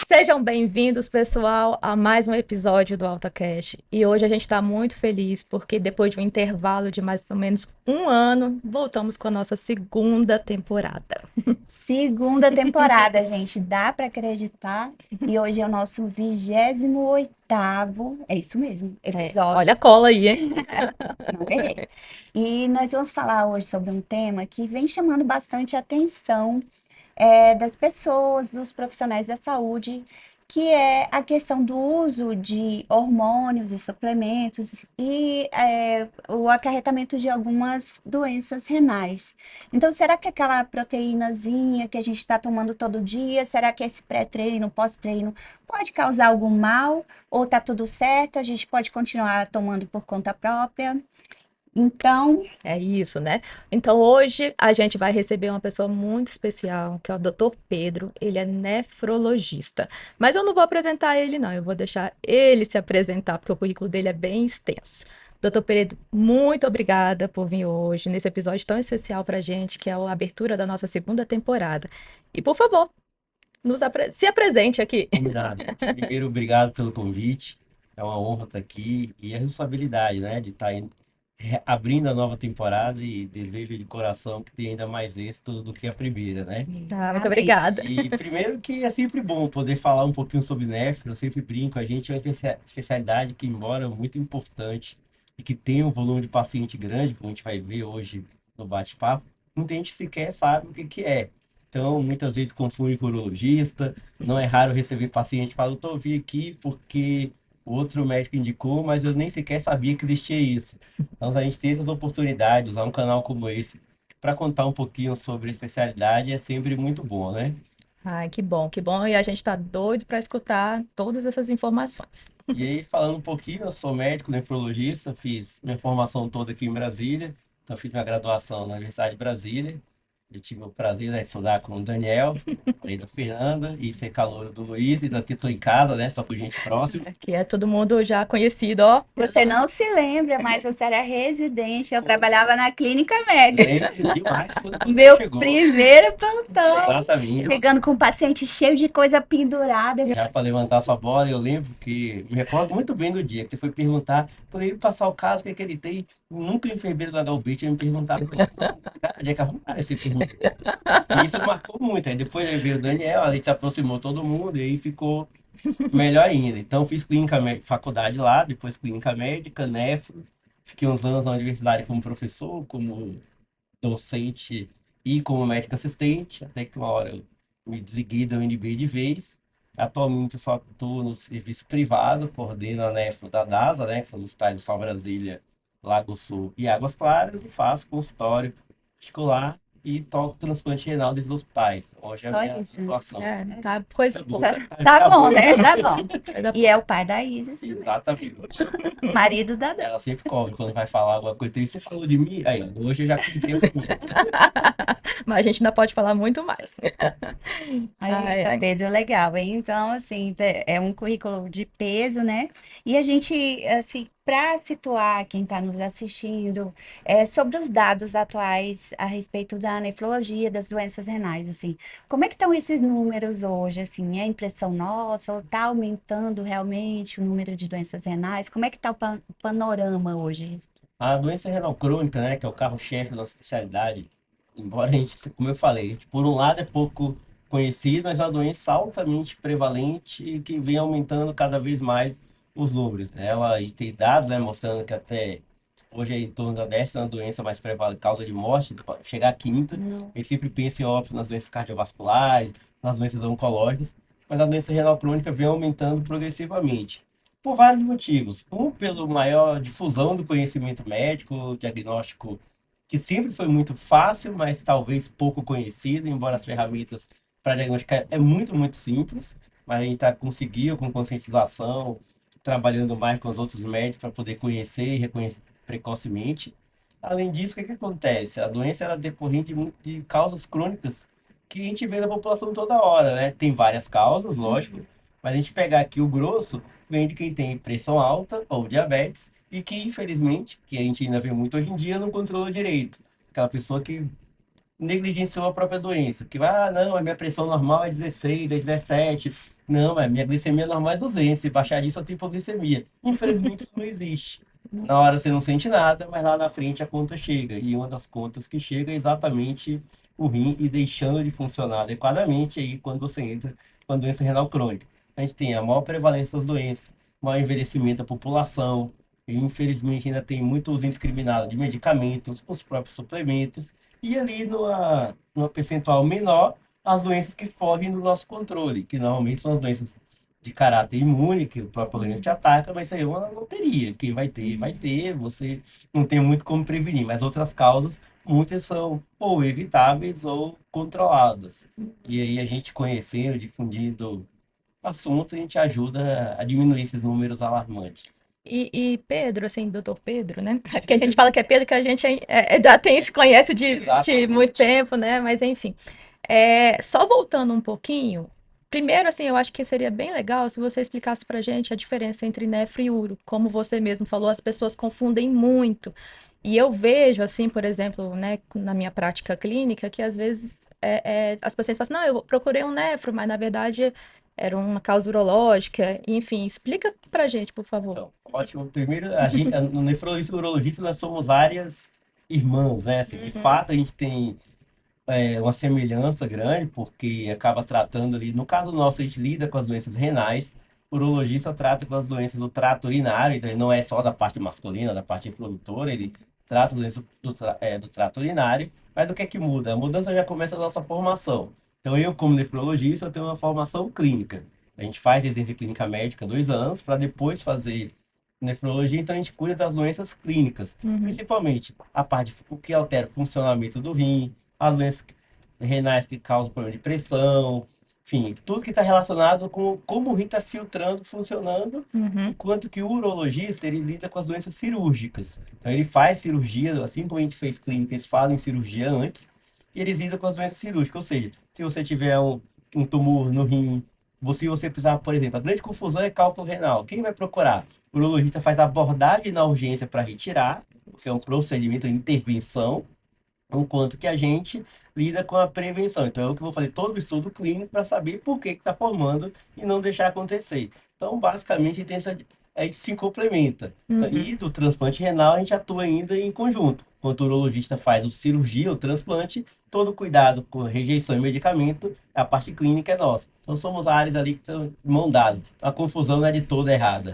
Sejam bem-vindos, pessoal, a mais um episódio do AltaCast. E hoje a gente está muito feliz porque depois de um intervalo de mais ou menos um ano, voltamos com a nossa segunda temporada. Segunda temporada, gente, dá para acreditar. E hoje é o nosso 28º, é isso mesmo, episódio. Olha a cola aí, hein? Não errei. E nós vamos falar hoje sobre um tema que vem chamando bastante atenção das pessoas, dos profissionais da saúde, que é a questão do uso de hormônios e suplementos e o acarretamento de algumas doenças renais. Então, será que aquela proteínazinha que a gente está tomando todo dia, será que esse pré-treino, pós-treino, pode causar algum mal? Ou tá tudo certo, a gente pode continuar tomando por conta própria? Então, É isso, né? Então hoje a gente vai receber uma pessoa muito especial, que é o Dr. Pedro. Ele é nefrologista. Mas eu não vou apresentar ele, não. Eu vou deixar ele se apresentar, porque o currículo dele é bem extenso. Doutor Pedro, muito obrigada por vir hoje nesse episódio tão especial para a gente, que é a abertura da nossa segunda temporada. E, por favor, se apresente aqui. Combinado. Primeiro, obrigado pelo convite. É uma honra estar aqui e a responsabilidade, né, de estar abrindo a nova temporada e desejo de coração que tenha ainda mais êxito do que a primeira, né? Ah, muito Amém. obrigada. E primeiro que é sempre bom poder falar um pouquinho sobre nefro. Eu sempre brinco, a gente é uma especialidade que, embora muito importante e que tem um volume de paciente grande, como a gente vai ver hoje no bate-papo, muita gente sequer sabe o que que é. Então, muitas vezes confunde com urologista. Não é raro receber paciente que fala, eu tô vim aqui porque o outro médico indicou, mas eu nem sequer sabia que existia isso. Então, a gente tem essas oportunidades, usar um canal como esse para contar um pouquinho sobre a especialidade é sempre muito bom, né? Ai, que bom, que bom. E a gente está doido para escutar todas essas informações. E aí, falando um pouquinho, eu sou médico nefrologista, fiz minha formação toda aqui em Brasília, então fiz minha graduação na Universidade de Brasília. Eu tive o prazer, né, de estudar com o Daniel, aí da Fernanda, e ser calouro do Luiz, e daqui estou em casa, né, só com gente próxima. Que é todo mundo já conhecido, ó. você não se lembra, mas você era residente, eu trabalhava na clínica médica. Lembro demais quando você Meu chegou. primeiro plantão, Exatamente. chegando com o paciente cheio de coisa pendurada. Já para levantar sua bola, eu lembro que, me recordo muito bem do dia que você foi perguntar, poderia passar o caso, o que é que ele tem? Nunca o enfermeiro da Galbit me perguntava, cara, onde é que arrumaram esse pergunta? E isso marcou muito. Aí depois veio o Daniel, a gente se aproximou todo mundo e aí ficou melhor ainda. Então fiz faculdade lá, depois clínica médica, nefro, fiquei uns anos na universidade como professor, como docente e como médico assistente, até que uma hora eu me desliguei da UNB de vez. Atualmente eu só estou no serviço privado, coordeno a nefro da DASA, né, que são os hospitais do Sal Brasília, Lago Sul e Águas Claras, e faço consultório particular e toco transplante renal desses hospitais. Hoje é a Só minha isso. situação. É, tá coisa boa. Tá bom, né? Tá bom. Coisa E é o pai da Isis também, Exatamente. marido da Dan. Ela sempre cobra quando vai falar alguma coisa. Você falou de mim? Aí, hoje eu já cumpri a promessa. Mas a gente ainda pode falar muito mais. Aí, Ai, ai. Pedro, legal, hein? Então, assim, é um currículo de peso, né? E a gente, assim, para situar quem está nos assistindo, sobre os dados atuais a respeito da nefrologia, das doenças renais, assim, como é que estão esses números hoje, assim? É impressão nossa ou está aumentando realmente o número de doenças renais? Como é que está o panorama hoje? A doença renal crônica, né, que é o carro-chefe da nossa especialidade, embora a gente, como eu falei, a gente, por um lado é pouco conhecido, mas é uma doença altamente prevalente e que vem aumentando cada vez mais os números. Ela, e tem dados, né, mostrando que até hoje é em torno da 10ª doença mais prevalente, causa de morte, pode chegar à quinta. A gente sempre pensa em óbito nas doenças cardiovasculares, nas doenças oncológicas, mas a doença renal crônica vem aumentando progressivamente. Por vários motivos. Um, pela maior difusão do conhecimento médico, diagnóstico, que sempre foi muito fácil, mas talvez pouco conhecido, embora as ferramentas para diagnosticar é muito, muito simples, mas a gente está conseguindo, com conscientização, trabalhando mais com os outros médicos para poder conhecer e reconhecer precocemente. Além disso, o que que acontece? A doença ela é decorrente de causas crônicas que a gente vê na população toda hora, né? Tem várias causas, lógico, Mas a gente pegar aqui o grosso, vem de quem tem pressão alta ou diabetes e que, infelizmente, que a gente ainda vê muito hoje em dia, não controlou direito. Aquela pessoa que negligenciou a própria doença. Que vai, não, a minha pressão normal é 16, é 17. Não, a minha glicemia normal é 200. Se baixar disso, eu tenho hipoglicemia. Infelizmente, isso não existe. Na hora você não sente nada, mas lá na frente a conta chega. E uma das contas que chega é exatamente o rim e deixando de funcionar adequadamente aí quando você entra com a doença renal crônica. A gente tem a maior prevalência das doenças, maior envelhecimento da população, e infelizmente ainda tem muito uso indiscriminado de medicamentos, os próprios suplementos, e ali numa percentual menor, as doenças que fogem do nosso controle, que normalmente são as doenças de caráter imune, que o próprio organismo te ataca, mas isso aí é uma loteria. Quem vai ter, vai ter, você não tem muito como prevenir, mas outras causas, muitas são ou evitáveis ou controladas. E aí a gente conhecendo, difundindo assunto, a gente ajuda a diminuir esses números alarmantes. Pedro, assim, doutor Pedro, né? É porque a gente fala que é Pedro, que a gente já tem, se conhece de muito Exatamente. tempo, né? Mas enfim. Só voltando um pouquinho, primeiro, assim, eu acho que seria bem legal se você explicasse pra gente a diferença entre nefro e uro. Como você mesmo falou, as pessoas confundem muito. E eu vejo, assim, por exemplo, né, na minha prática clínica, que às vezes as pacientes falam assim, não, eu procurei um nefro, mas na verdade era uma causa urológica. Enfim, explica pra gente, por favor. Então, ótimo. Primeiro, no nefrologista e urologista, nós somos áreas irmãs, né? Assim, de Uhum, fato, a gente tem uma semelhança grande, porque acaba tratando ali, no caso nosso, a gente lida com as doenças renais, o urologista trata com as doenças do trato urinário, então ele não é só da parte masculina, da parte reprodutora, ele trata as doenças do trato urinário, mas o que é que muda? A mudança já começa da nossa formação. Então eu, como nefrologista, eu tenho uma formação clínica. A gente faz residência clínica médica 2 anos, para depois fazer nefrologia, então a gente cuida das doenças clínicas, uhum, principalmente a parte o que altera o funcionamento do rim, as doenças renais que causam problema de pressão, enfim, tudo que está relacionado com como o rim está filtrando, funcionando, uhum, enquanto que o urologista, ele lida com as doenças cirúrgicas. Então, ele faz cirurgia, assim como a gente fez clínica, eles fazem cirurgia antes, e eles lidam com as doenças cirúrgicas. Ou seja, se você tiver um tumor no rim, se você precisar, por exemplo, a grande confusão é cálculo renal. Quem vai procurar? O urologista faz a abordagem na urgência para retirar, que é um procedimento de intervenção, enquanto que a gente lida com a prevenção. Então, é o que eu vou fazer todo o estudo clínico para saber por que está formando e não deixar acontecer. Então, basicamente, a gente se complementa. uhum. E do transplante renal, a gente atua ainda em conjunto. Enquanto o urologista faz a cirurgia, o transplante, todo cuidado com rejeição e medicamento, a parte clínica é nossa. Então, somos áreas ali que estão mão dadas. A confusão não é de toda errada.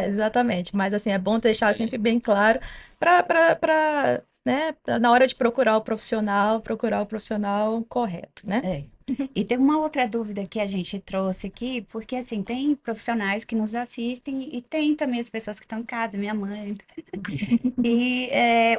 Exatamente. Mas assim, é bom deixar sempre bem claro para, né, na hora de procurar o profissional correto, né? É. E tem uma outra dúvida que a gente trouxe aqui, porque assim, tem profissionais que nos assistem e tem também as pessoas que estão em casa, minha mãe. E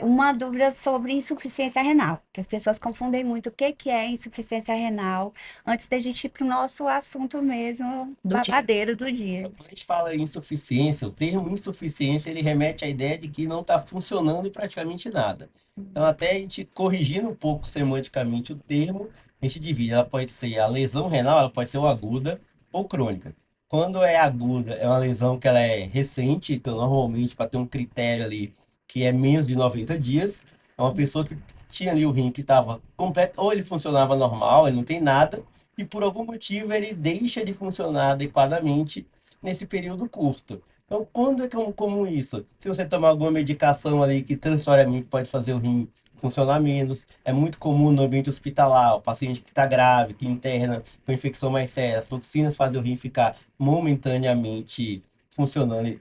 uma dúvida sobre insuficiência renal, que as pessoas confundem muito o que que é insuficiência renal, antes da gente ir para o nosso assunto mesmo, Do dia. babadeiro do dia. Então, quando a gente fala em insuficiência, o termo insuficiência ele remete à ideia de que não está funcionando praticamente nada. Então, até a gente corrigindo um pouco semanticamente o termo, a gente divide. Ela pode ser a lesão renal, ela pode ser ou aguda ou crônica. Quando é aguda, é uma lesão que ela é recente, então normalmente para ter um critério ali que é menos de 90 dias, é uma pessoa que tinha ali o rim que estava completo, ou ele funcionava normal, ele não tem nada, e por algum motivo ele deixa de funcionar adequadamente nesse período curto. Então, quando é comum isso? Se você tomar alguma medicação ali que transitoriamente pode fazer o rim funcionar menos, é muito comum no ambiente hospitalar, o paciente que está grave, que interna com infecção mais séria, as toxinas fazem o rim ficar momentaneamente funcionando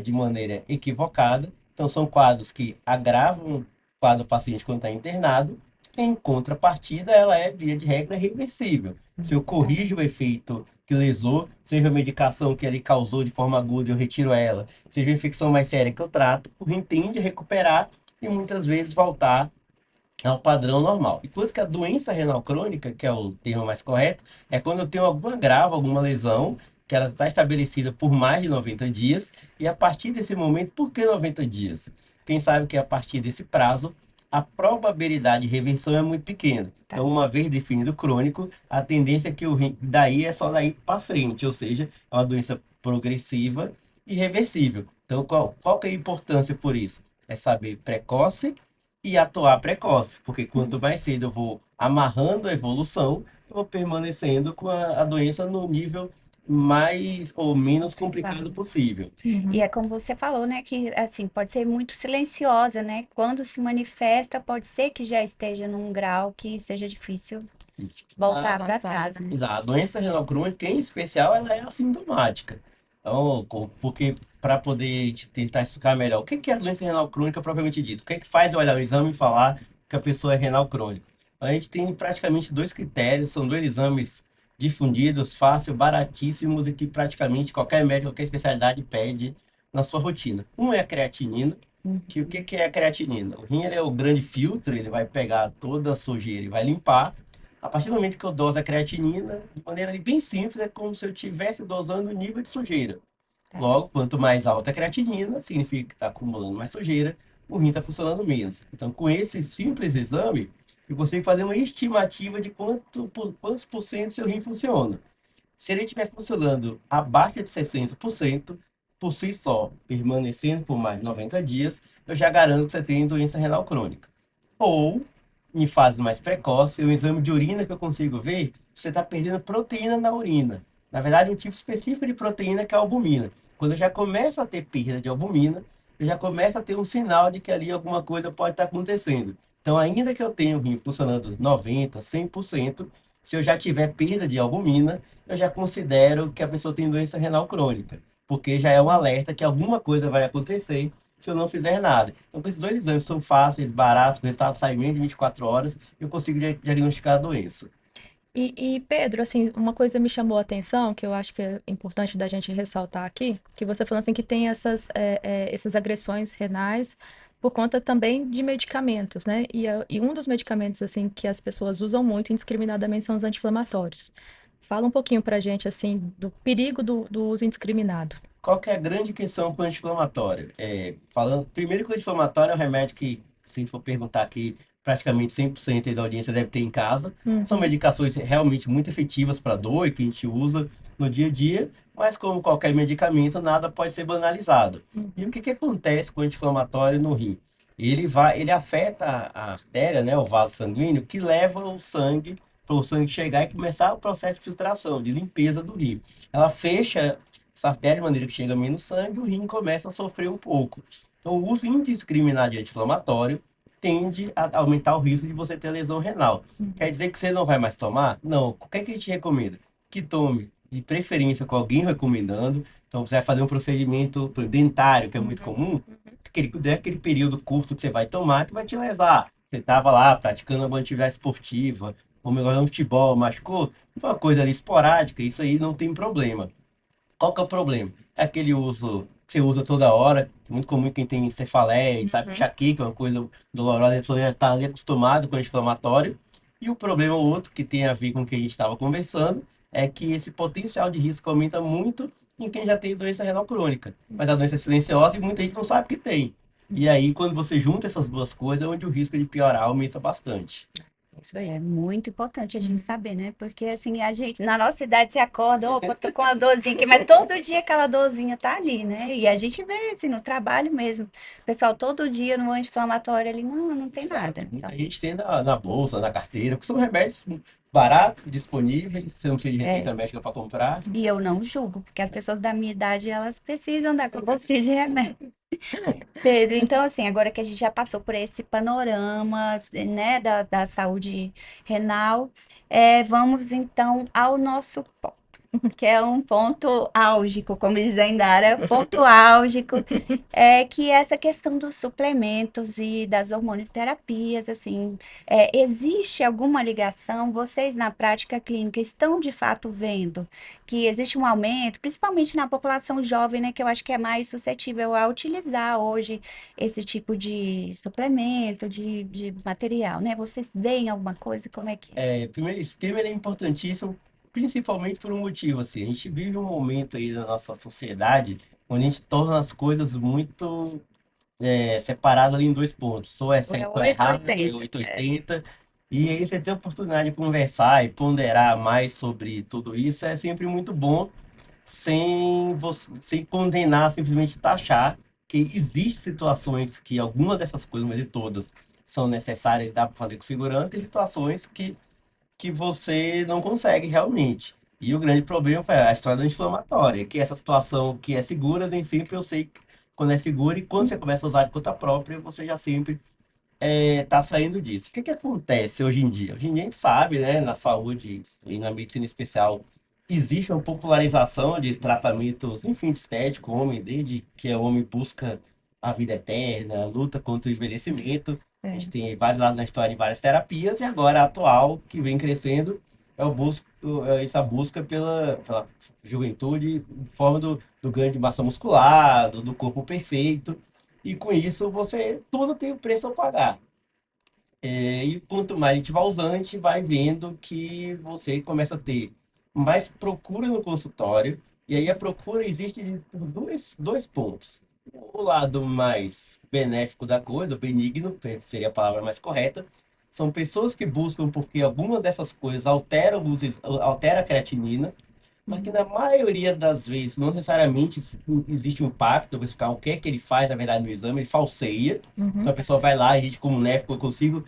de maneira equivocada. Então, são quadros que agravam o quadro do paciente quando está internado. Em contrapartida, ela é, via de regra, reversível. Se eu corrijo o efeito que lesou, seja a medicação que ele causou de forma aguda, eu retiro ela, seja a infecção mais séria que eu trato, o rim tende a recuperar e muitas vezes voltar ao padrão normal. Enquanto que a doença renal crônica, que é o termo mais correto, é quando eu tenho alguma grave, alguma lesão, que ela está estabelecida por mais de 90 dias, e a partir desse momento, por que 90 dias? Quem sabe que a partir desse prazo, a probabilidade de reversão é muito pequena. Tá. Então, uma vez definido crônico, a tendência é que o rim, daí é só daí para frente, ou seja, é uma doença progressiva e reversível. Então, qual que é a importância por isso? É saber precoce e atuar precoce, porque quanto mais cedo eu vou amarrando a evolução, eu vou permanecendo com a doença no nível mais ou menos complicado Claro. possível. E Uhum. é como você falou, né, que assim, pode ser muito silenciosa, né? Quando se manifesta, pode ser que já esteja num grau que seja difícil Isso. voltar para trás, né? Exato. A doença renal crônica, em especial, ela é assintomática. Então, porque para poder te tentar explicar melhor, o que que é a doença renal crônica propriamente dito? O que é que faz eu olhar o exame e falar que a pessoa é renal crônica? A gente tem praticamente dois critérios, são dois exames difundidos, fácil, baratíssimos e que praticamente qualquer médico, qualquer especialidade pede na sua rotina. Um é a creatinina, que o que que é a creatinina? O rim ele é o grande filtro, ele vai pegar toda a sujeira e vai limpar. A partir do momento que eu doso a creatinina, de maneira bem simples, é como se eu estivesse dosando o nível de sujeira. Tá. Logo, quanto mais alta a creatinina, significa que está acumulando mais sujeira, o rim está funcionando menos. Então, com esse simples exame, eu consigo fazer uma estimativa de quantos por cento seu rim funciona. Se ele estiver funcionando abaixo de 60%, por si só, permanecendo por mais de 90 dias, eu já garanto que você tem doença renal crônica. Ou, em fase mais precoce, o exame de urina que eu consigo ver, você está perdendo proteína na urina. Na verdade, um tipo específico de proteína que é a albumina. Quando eu já começo a ter perda de albumina, eu já começo a ter um sinal de que ali alguma coisa pode estar acontecendo. Então, ainda que eu tenha o rim funcionando 90, 100%, se eu já tiver perda de albumina, eu já considero que a pessoa tem doença renal crônica, porque já é um alerta que alguma coisa vai acontecer se eu não fizer nada. Então, esses dois exames são fáceis, baratos, o resultado sai em menos de 24 horas, eu consigo diagnosticar a doença. Pedro, assim, uma coisa me chamou a atenção, que eu acho que é importante da gente ressaltar aqui, que você falou assim que tem essas agressões renais por conta também de medicamentos, né? E um dos medicamentos, assim, que as pessoas usam muito indiscriminadamente são os anti-inflamatórios. Fala um pouquinho pra gente, assim, do perigo do uso indiscriminado. Qual que é a grande questão com o anti-inflamatório? Falando, primeiro que o anti-inflamatório é um remédio que, se a gente for perguntar aqui, praticamente 100% aí da audiência deve ter em casa. São Uhum, medicações realmente muito efetivas para dor e que a gente usa no dia a dia, mas como qualquer medicamento, nada pode ser banalizado. E o uhum, que que acontece com o anti-inflamatório no rim? Ele afeta a artéria, né, o vaso sanguíneo, que leva o sangue para o sangue chegar e começar o processo de filtração, de limpeza do rim. Ela fecha essa artéria de maneira que chega menos sangue, o rim começa a sofrer um pouco. Então, o uso indiscriminado de anti-inflamatório tende a aumentar o risco de você ter lesão renal. Quer uhum, dizer que você não vai mais tomar? Não. O que é que a gente recomenda? Que tome, de preferência com alguém recomendando. Então, você vai fazer um procedimento dentário, que é muito uhum, comum, aquele período curto que você vai tomar, que vai te lesar. Você estava lá praticando uma atividade esportiva, ou melhor, um futebol, machucou, foi uma coisa ali esporádica, isso aí não tem problema. Qual que é o problema? É aquele uso que você usa toda hora, muito comum quem tem cefaleia, sabe, uhum. enxaqueca, é uma coisa dolorosa, a pessoa já está ali acostumado com o anti-inflamatório. E o problema outro, que tem a ver com o que a gente estava conversando, é que esse potencial de risco aumenta muito em quem já tem doença renal crônica. Mas a doença é silenciosa e muita gente não sabe que tem. E aí, quando você junta essas duas coisas, é onde o risco de piorar aumenta bastante. Isso aí. É muito importante a gente Uhum. saber, né? Porque assim, a gente, na nossa idade, você acorda, opa, tô com uma dorzinha aqui, mas todo dia aquela dorzinha tá ali, né? E a gente vê assim no trabalho mesmo. O pessoal todo dia no anti-inflamatório ali, não, não tem Exato. nada. Muita Então, gente tem na bolsa, na carteira, porque são remédios baratos, disponíveis, você não precisa de é, receita médica para comprar. e eu não julgo, porque as pessoas da minha idade, elas precisam da você de remédio. Pedro, então assim, agora que a gente já passou por esse panorama, né, da saúde renal, vamos então ao nosso que é um ponto álgico, como diz a Indara, ponto álgico, que é essa questão dos suplementos e das hormonoterapias, assim, existe alguma ligação? Vocês na prática clínica estão de fato vendo que existe um aumento, principalmente na população jovem, né, que eu acho que é mais suscetível a utilizar hoje esse tipo de suplemento, de material, né? Vocês veem alguma coisa? Como é que é? Primeiro, esse tema ele é importantíssimo, principalmente por um motivo, assim, a gente vive um momento aí da nossa sociedade onde a gente torna as coisas muito separado ali em dois pontos. Ou é Ou é certo ou é errado, é 880. 880. E aí você ter a oportunidade de conversar e ponderar mais sobre tudo isso é sempre muito bom, sem condenar, simplesmente taxar que existem situações que alguma dessas coisas, mas de todas, são necessárias e dá para fazer com segurança, e situações que você não consegue realmente. E o grande problema foi a história da inflamatória, que essa situação que é segura, nem sempre eu sei quando é segura, e quando você começa a usar de conta própria, você já sempre está saindo disso. O que que acontece hoje em dia? Hoje em dia a gente sabe, né, na saúde e na medicina especial, existe uma popularização de tratamentos, enfim, de estético, homem, desde que o homem busca a vida eterna, luta contra o envelhecimento. A gente É. tem vários lados na história de várias terapias, e agora a atual, que vem crescendo, essa busca pela juventude em forma do ganho de massa muscular, do corpo perfeito. E com isso, tudo tem o preço a pagar. E quanto mais a gente vai usando, a gente vai vendo que você começa a ter mais procura no consultório. E aí a procura existe de dois pontos. O lado mais benéfico da coisa, o benigno, que seria a palavra mais correta, são pessoas que buscam porque algumas dessas coisas altera a creatinina, mas que na maioria das vezes não necessariamente existe um impacto, para verificar o que é que ele faz, na verdade, no exame, ele falseia. Então Uhum. a pessoa vai lá, e a gente como nefro, eu consigo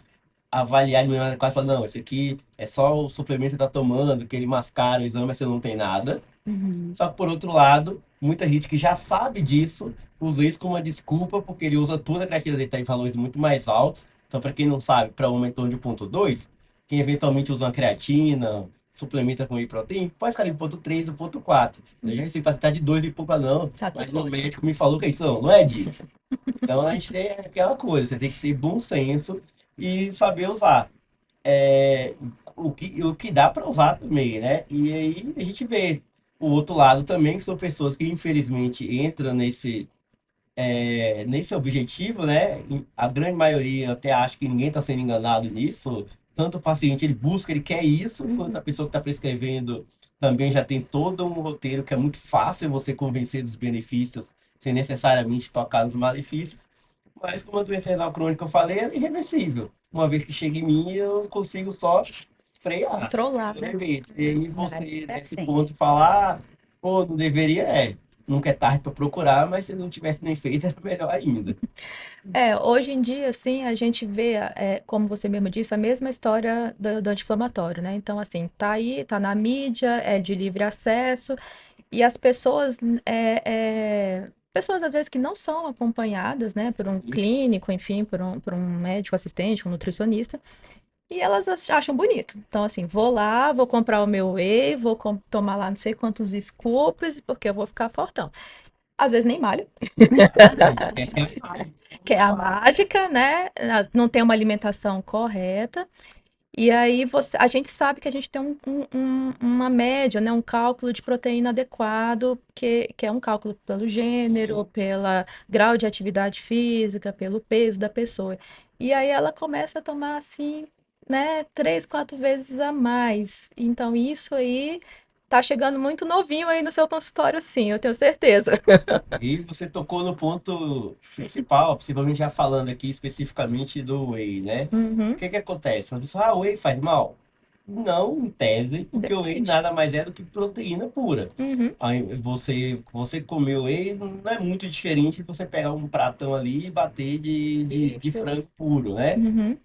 avaliar de maneira adequada e falar, não, esse aqui é só o suplemento que você está tomando, que ele mascara o exame, mas você não tem nada. Uhum. Só que por outro lado, muita gente que já sabe disso, usa isso como uma desculpa, porque ele usa toda a creatina dele tá em valores muito mais altos. Então, para quem não sabe, para um em torno de 0,2, quem eventualmente usa uma creatina, suplementa com whey protein, pode ficar ali no 0,3 ou 0,4. Eu já recebi paciente de 2 e pouco, não, Tá mas tudo o ótimo. médico me falou que é isso, não é disso. Então, a gente tem aquela coisa, você tem que ter bom senso e saber usar o que dá para usar também, né? E aí a gente vê o outro lado também, que são pessoas que infelizmente entram nesse objetivo, né? A grande maioria até acha que ninguém está sendo enganado nisso. Tanto o paciente ele busca, ele quer isso, quanto a pessoa que está prescrevendo também já tem todo um roteiro que é muito fácil você convencer dos benefícios sem necessariamente tocar nos malefícios. Mas como a doença renal crônica eu falei, é irreversível. Uma vez que chega em mim, eu consigo só frear Controlar, o né? remédio. E aí É, você, nesse perfeito. ponto, falar, pô, não deveria, nunca é tarde para procurar, mas se não tivesse nem feito, era melhor ainda. Hoje em dia, assim, a gente vê, como você mesmo disse, a mesma história do anti-inflamatório, né? Então, assim, tá aí, tá na mídia, é de livre acesso, e as pessoas, pessoas às vezes que não são acompanhadas, né, por um clínico, enfim, por um médico assistente, um nutricionista, e elas acham bonito. Então, assim, vou lá, vou comprar o meu whey, vou tomar lá não sei quantos scoops, porque eu vou ficar fortão. Às vezes nem malha, que é Muito a fácil. mágica, né? Não tem uma alimentação correta. E aí a gente sabe que a gente tem uma média, né? Um cálculo de proteína adequado, que é um cálculo pelo gênero, pela grau de atividade física, pelo peso da pessoa. E aí ela começa a tomar assim, né? 3, 4 vezes a mais. Então isso aí tá chegando muito novinho aí no seu consultório, sim, eu tenho certeza. E você tocou no ponto principal, possivelmente já falando aqui especificamente do whey, né? O Uhum, que que acontece? Você fala, o whey faz mal? Não, em tese, porque o whey depende. nada mais é do que proteína pura. Uhum, Aí você comer whey não é muito diferente de você pegar um pratão ali e bater de isso. frango puro, né? Uhum,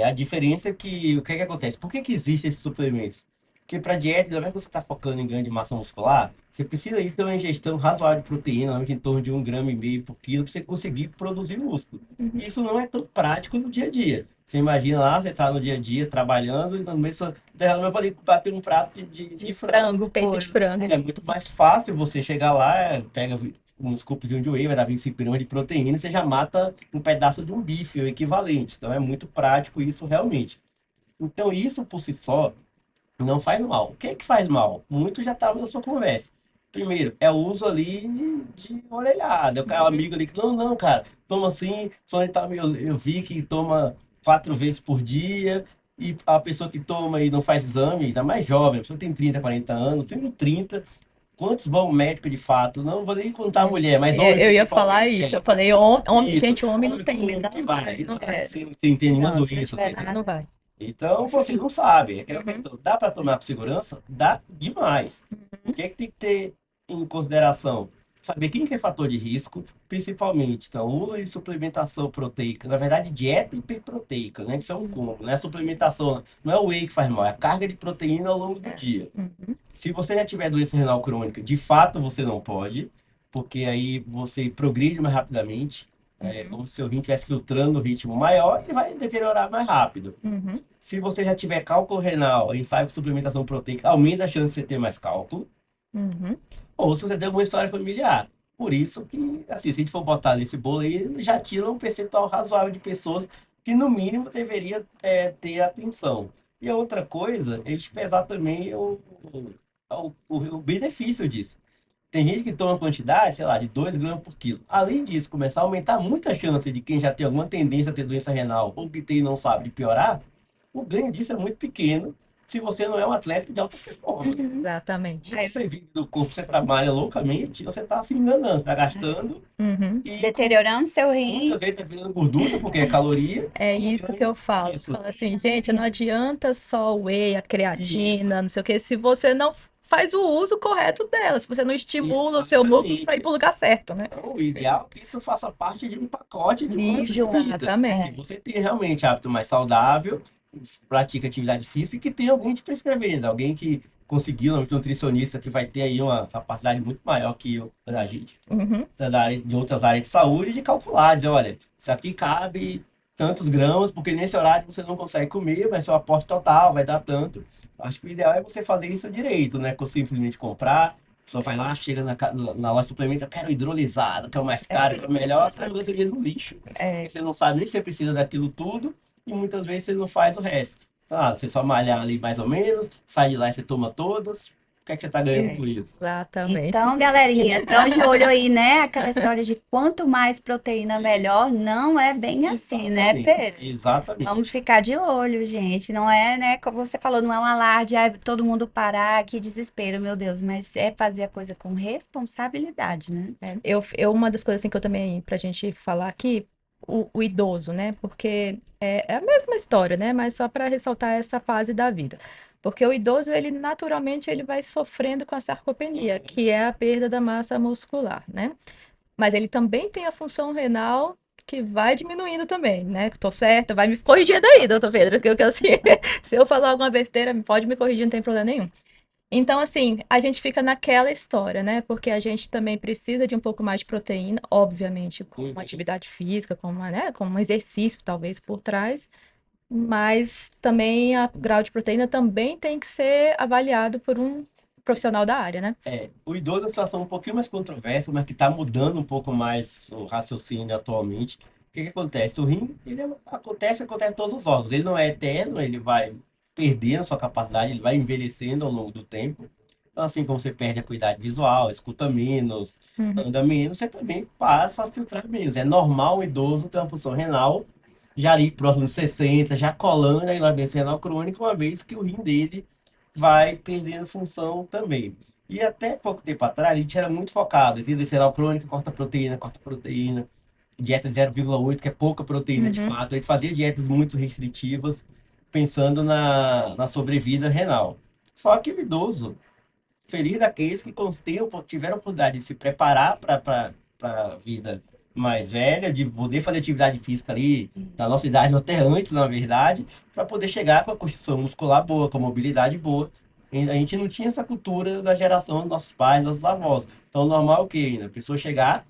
A diferença é que, o que que acontece? Por que que existem esses suplementos? Porque para dieta, ainda mais que você está focando em ganho de massa muscular, você precisa ir ter uma ingestão razoável de proteína, normalmente em torno de 1,5 gramas por quilo, para você conseguir produzir músculo. uhum. Isso não é tão prático no dia a dia. Você imagina lá, você está no dia a dia trabalhando, e no meio eu falei, bater um prato de De frango. frango Peito de puro. frango. É muito mais fácil você chegar lá, pega um scoopzinho de whey, vai dar 25 gramas de proteína, você já mata um pedaço de um bife, o equivalente. Então é muito prático isso realmente. Então isso por si só não faz mal. O que é que faz mal? Muito já estava na sua conversa. Primeiro, é o uso ali de orelhada. É o cara, o Uhum. amigo ali que, não, não, cara, toma assim, eu vi que toma 4 vezes por dia, e a pessoa que toma e não faz exame, ainda mais jovem, a pessoa tem 30, 40 anos, tem 30. Quantos vão médico de fato? Não vou nem contar mulher, mas homem Eu ia falar principalmente. isso. Eu falei, homem, Isso. gente, homem não Homem tem, com homem né? que vai. Não Exato. é. Você não tem nenhuma Não, se não doença, tiver você nada. Não vai. então, você não sabe. É aquela Uhum. questão. Dá para tomar com segurança? Dá demais. O que é que tem que ter em consideração? Saber quem que é fator de risco, principalmente. Então, uso de suplementação proteica. Na verdade, dieta hiperproteica, né? Que isso é um combo, não é suplementação. Não é o whey que faz mal, é a carga de proteína ao longo do dia. Uhum. Se você já tiver doença renal crônica, de fato você não pode, porque aí você progride mais rapidamente. É Uhum. como se o rim estivesse filtrando o ritmo maior e vai deteriorar mais rápido. Uhum. Se você já tiver cálculo renal, ensaio com suplementação proteica, aumenta a chance de você ter mais cálculo. Uhum. Ou se você tem alguma história familiar. Por isso que, assim, se a gente for botar nesse bolo aí, já tira um percentual razoável de pessoas que, no mínimo, deveria ter atenção. E a outra coisa, é a gente pesar também o benefício disso. Tem gente que toma quantidade, sei lá, de 2 gramas por quilo. Além disso, começar a aumentar muito a chance de quem já tem alguma tendência a ter doença renal ou que tem e não sabe de piorar, o ganho disso é muito pequeno se você não é um atleta de alta performance. Exatamente. Se você vive do corpo, você trabalha loucamente, você está se enganando, está gastando Uhum. e Deteriorando seu rim. muitas vezes está virando gordura, porque é caloria, É e isso que eu falo. Eu isso. falo assim, gente, não adianta só o whey, a Isso, creatina, não sei o quê, se você não faz o uso correto dela, se você não estimula os seus músculos para ir exatamente. para o lugar certo, né? Então, o ideal é que isso faça parte de um pacote de uma Isso, vida. Que exatamente. você tenha realmente hábito mais saudável, pratica atividade física e que tenha alguém te prescrevendo, alguém que conseguiu, um nutricionista que vai ter aí uma capacidade muito maior que a gente, Uhum. de outras áreas de saúde, de calcular, de olha, isso aqui cabe tantos gramas, porque nesse horário você não consegue comer, mas seu aporte total vai dar tanto. Acho que o ideal é você fazer isso direito, né? Com simplesmente comprar, a pessoa vai lá, chega na loja de suplemento, eu quero hidrolisado, que é o mais caro, que é o melhor, sai jogando seu dinheiro no lixo. Porque É, você não sabe nem se você precisa daquilo tudo, e muitas vezes você não faz o resto. Tá, você só malhar ali mais ou menos, sai de lá e você toma todas. O que é que você tá ganhando com isso? exatamente. Então, galerinha, estão de olho aí, né? Aquela história de quanto mais proteína, melhor. Não é bem assim, né, Exatamente. Pedro? Vamos Exatamente. ficar de olho, gente. Não é, né? Como você falou, não é um alarde, todo mundo parar, que desespero, meu Deus. Mas é fazer a coisa com responsabilidade, né? Uma das coisas assim que eu também, pra gente falar aqui, o idoso, né? Porque é a mesma história, né? Mas só para ressaltar essa fase da vida. Porque o idoso, ele naturalmente ele vai sofrendo com a sarcopenia, que é a perda da massa muscular, né? Mas ele também tem a função renal que vai diminuindo também, né? Tô certa, vai me corrigir daí, doutor Pedro, que eu assim, se eu falar alguma besteira, pode me corrigir, não tem problema nenhum. Então, assim, a gente fica naquela história, né? Porque a gente também precisa de um pouco mais de proteína, obviamente, com uma Uhum. atividade física, com uma, né? Com um exercício, talvez, por trás. Mas também o grau de proteína também tem que ser avaliado por um profissional da área, né? O idoso é uma situação um pouquinho mais controversa, mas que está mudando um pouco mais o raciocínio atualmente. O que que acontece? O rim, acontece em todos os órgãos. Ele não é eterno, ele vai perdendo sua capacidade, ele vai envelhecendo ao longo do tempo. Então, assim como você perde a acuidade visual, escuta menos, Uhum, anda menos, você também passa a filtrar menos. É normal o idoso ter uma função renal já ali próximo dos 60, já colando a doença renal crônica, uma vez que o rim dele vai perdendo função também. E até pouco tempo atrás, a gente era muito focado em doença renal crônica, corta proteína, dieta 0,8, que é pouca proteína de uhum, fato. A gente fazia dietas muito restritivas, pensando na sobrevida renal. Só que o idoso, feliz daqueles que tiveram a oportunidade de se preparar para a vida mais velha, de poder fazer atividade física ali, na nossa idade, ou até antes, na verdade, para poder chegar com a constituição muscular boa, com a mobilidade boa. E a gente não tinha essa cultura da geração dos nossos pais, dos nossos avós. Então, normal é o que ainda? A pessoa chegar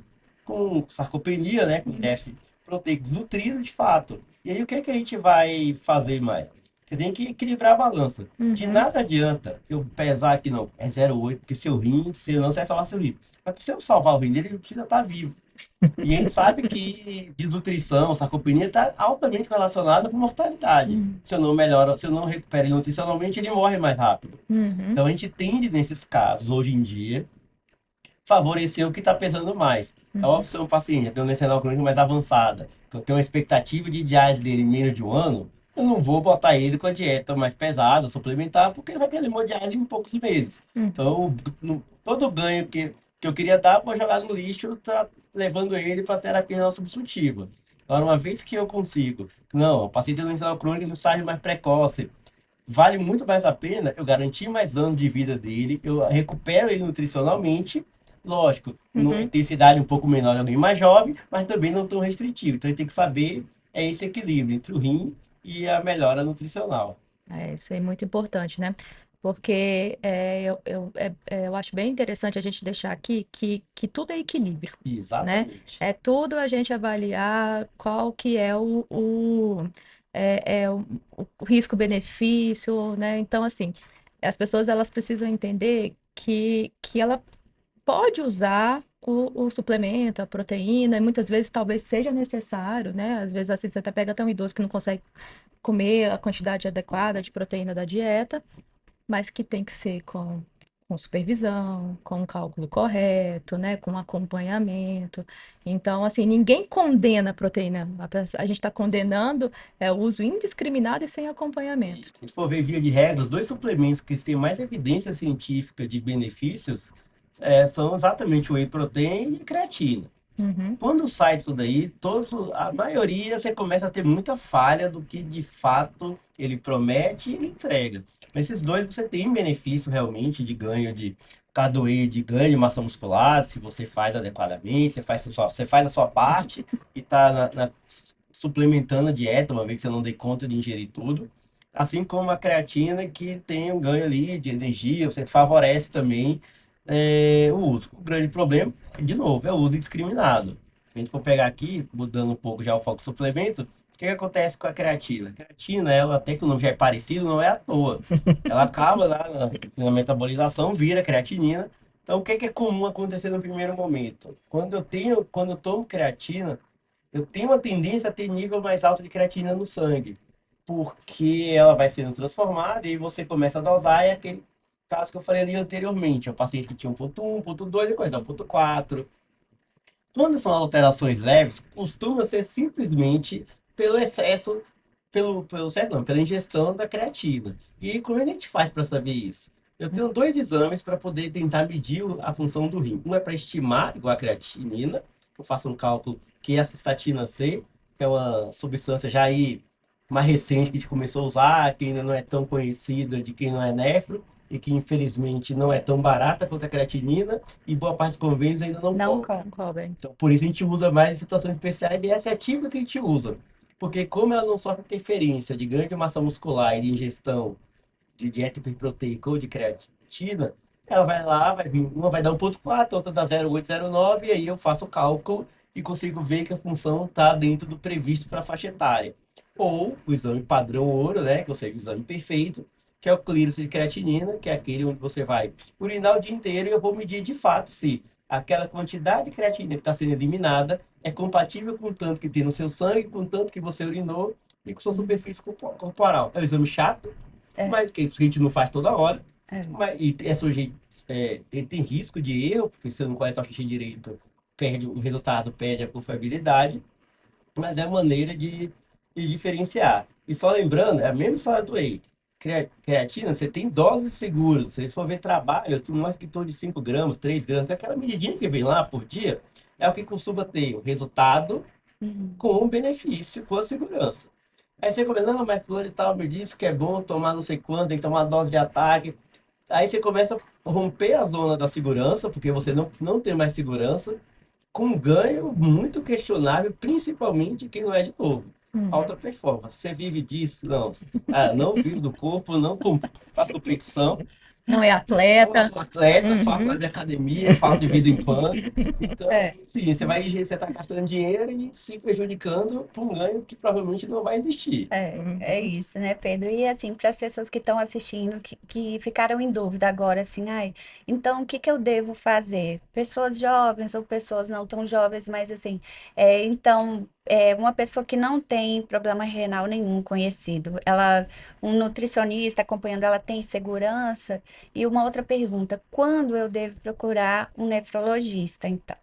com sarcopenia, né, com déficit proteico desnutrido de fato. E aí, o que é que a gente vai fazer mais? Você tem que equilibrar a balança. De uhum, nada adianta eu pesar aqui, não, é 0,8, porque seu rim, senão você vai salvar seu rim. Mas para você salvar o rim dele, ele precisa estar vivo. E a gente sabe que desnutrição, sarcopenia está altamente relacionada com mortalidade. Se eu não melhoro, se eu não recupero ele nutricionalmente, ele morre mais rápido. uhum, Então a gente tende, nesses casos, hoje em dia, favorecer o que está pesando mais. É uhum, óbvio que se um paciente tem uma doença renal crônica mais avançada, que eu tenho uma expectativa de diálise dele em menos de um ano, eu não vou botar ele com a dieta mais pesada, suplementar, porque ele vai querer modiar ele em poucos meses. Uhum. Então, todo o ganho que eu queria dar, vou jogar no lixo, tá levando ele para terapia não substitutiva. Agora, uma vez que eu consigo, não, o paciente de doença crônica no estágio mais precoce, vale muito mais a pena eu garantir mais anos de vida dele, eu recupero ele nutricionalmente, lógico, numa Uhum. intensidade um pouco menor de alguém mais jovem, mas também não tão restritivo. Então, ele tem que saber esse equilíbrio entre o rim e a melhora nutricional. Isso é muito importante, né? Porque eu acho bem interessante a gente deixar aqui que tudo é equilíbrio, né? Exatamente. É tudo a gente avaliar qual que é o risco-benefício, né? Então, assim, as pessoas elas precisam entender que ela pode usar o suplemento, a proteína, e muitas vezes talvez seja necessário, né? Às vezes assim, você até pega até um idoso que não consegue comer a quantidade adequada de proteína da dieta, mas que tem que ser com supervisão, com o cálculo correto, né? Com acompanhamento. Então, assim, ninguém condena a proteína. A gente está condenando o uso indiscriminado e sem E acompanhamento. se a gente for ver via de regra, os dois suplementos que têm mais evidência científica de benefícios são exatamente o whey protein e a creatina. Uhum, Quando sai isso daí, a maioria você começa a ter muita falha do que de fato ele promete e entrega. Esses dois você tem benefício realmente de ganho de cardoe, de ganho de massa muscular, se você faz adequadamente, você faz a sua parte e está suplementando a dieta, uma vez que você não dê conta de ingerir tudo. Assim como a creatina, que tem um ganho ali de energia, você favorece também o uso. O grande problema, de novo, é o uso indiscriminado. Se a gente for pegar aqui, mudando um pouco já o foco do suplemento, o que que acontece com a creatina? A creatina, ela até que o nome já é parecido, não é à toa. Ela acaba lá na metabolização, vira creatinina. Então, o que que é comum acontecer no primeiro momento? Quando eu tomo creatina, eu tenho uma tendência a ter nível mais alto de creatina no sangue, porque ela vai sendo transformada e aí você começa a dosar, é aquele caso que eu falei ali anteriormente, é o paciente que tinha um ponto um, ponto 2, depois dá um ponto 4. Quando são alterações leves, costuma ser simplesmente pelo excesso, pelo excesso não, pela ingestão da creatina. E aí, como é que a gente faz para saber isso? Eu tenho dois exames para poder tentar medir a função do rim. Um é para estimar, igual a creatinina, eu faço um cálculo que é a cistatina C, que é uma substância já aí mais recente que a gente começou a usar, que ainda não é tão conhecida de quem não é nefro, e que infelizmente não é tão barata quanto a creatinina, e boa parte dos convênios ainda não Não cobre. come. não cobrem. Então, por isso a gente usa mais em situações especiais e essa é a típica que a gente usa. Porque como ela não sofre interferência de ganho de massa muscular e de ingestão de dieta hiperproteica ou de creatina, ela vai lá, vai vir, uma vai dar 1,4, outra dá 0,8, 0,9, e aí eu faço o cálculo e consigo ver que a função está dentro do previsto para a faixa etária. Ou o exame padrão ouro, né, que eu sei, o exame perfeito, que é o clearance de creatinina, que é aquele onde você vai urinar o dia inteiro e eu vou medir de fato se aquela quantidade de creatina que está sendo eliminada é compatível com o tanto que tem no seu sangue, com o tanto que você urinou e com sua superfície corporal. É um exame chato, É, mas que a gente não faz toda hora. é. E é sujeito, ele tem risco de erro, porque se você não coleta o xixi direito, perde o resultado, perde a confiabilidade, mas é a maneira de diferenciar. E só lembrando, é a mesma história do whey. Creatina, você tem doses seguras. Se você for ver trabalho, eu tenho mais que em torno de 5 gramas, 3 gramas, que é aquela medidinha que vem lá por dia, é o que costuma ter o resultado Uhum. com o benefício, com a segurança. Aí você começa, não, mas fulano e tal me disse que é bom tomar não sei quanto, tem que tomar dose de ataque. Aí você começa a romper a zona da segurança, porque você não tem mais segurança, com um ganho muito questionável, principalmente quem não é de novo. Uhum. Alta performance. Você vive disso? Não. Ah, não vivo do corpo, não faço competição, Não é não atleta. sou atleta, faço lá Uhum. de academia, faço de vez em quando. Então, É. enfim, você está gastando dinheiro e se prejudicando por um ganho que provavelmente não vai existir. É Uhum. isso, né, Pedro? E assim, para as pessoas que estão assistindo, que ficaram em dúvida agora, assim, ai, então o que que eu devo fazer? Pessoas jovens ou pessoas não tão jovens, mas assim, uma pessoa que não tem problema renal nenhum conhecido, um nutricionista acompanhando, ela tem segurança? E uma outra pergunta, quando eu devo procurar um nefrologista, então?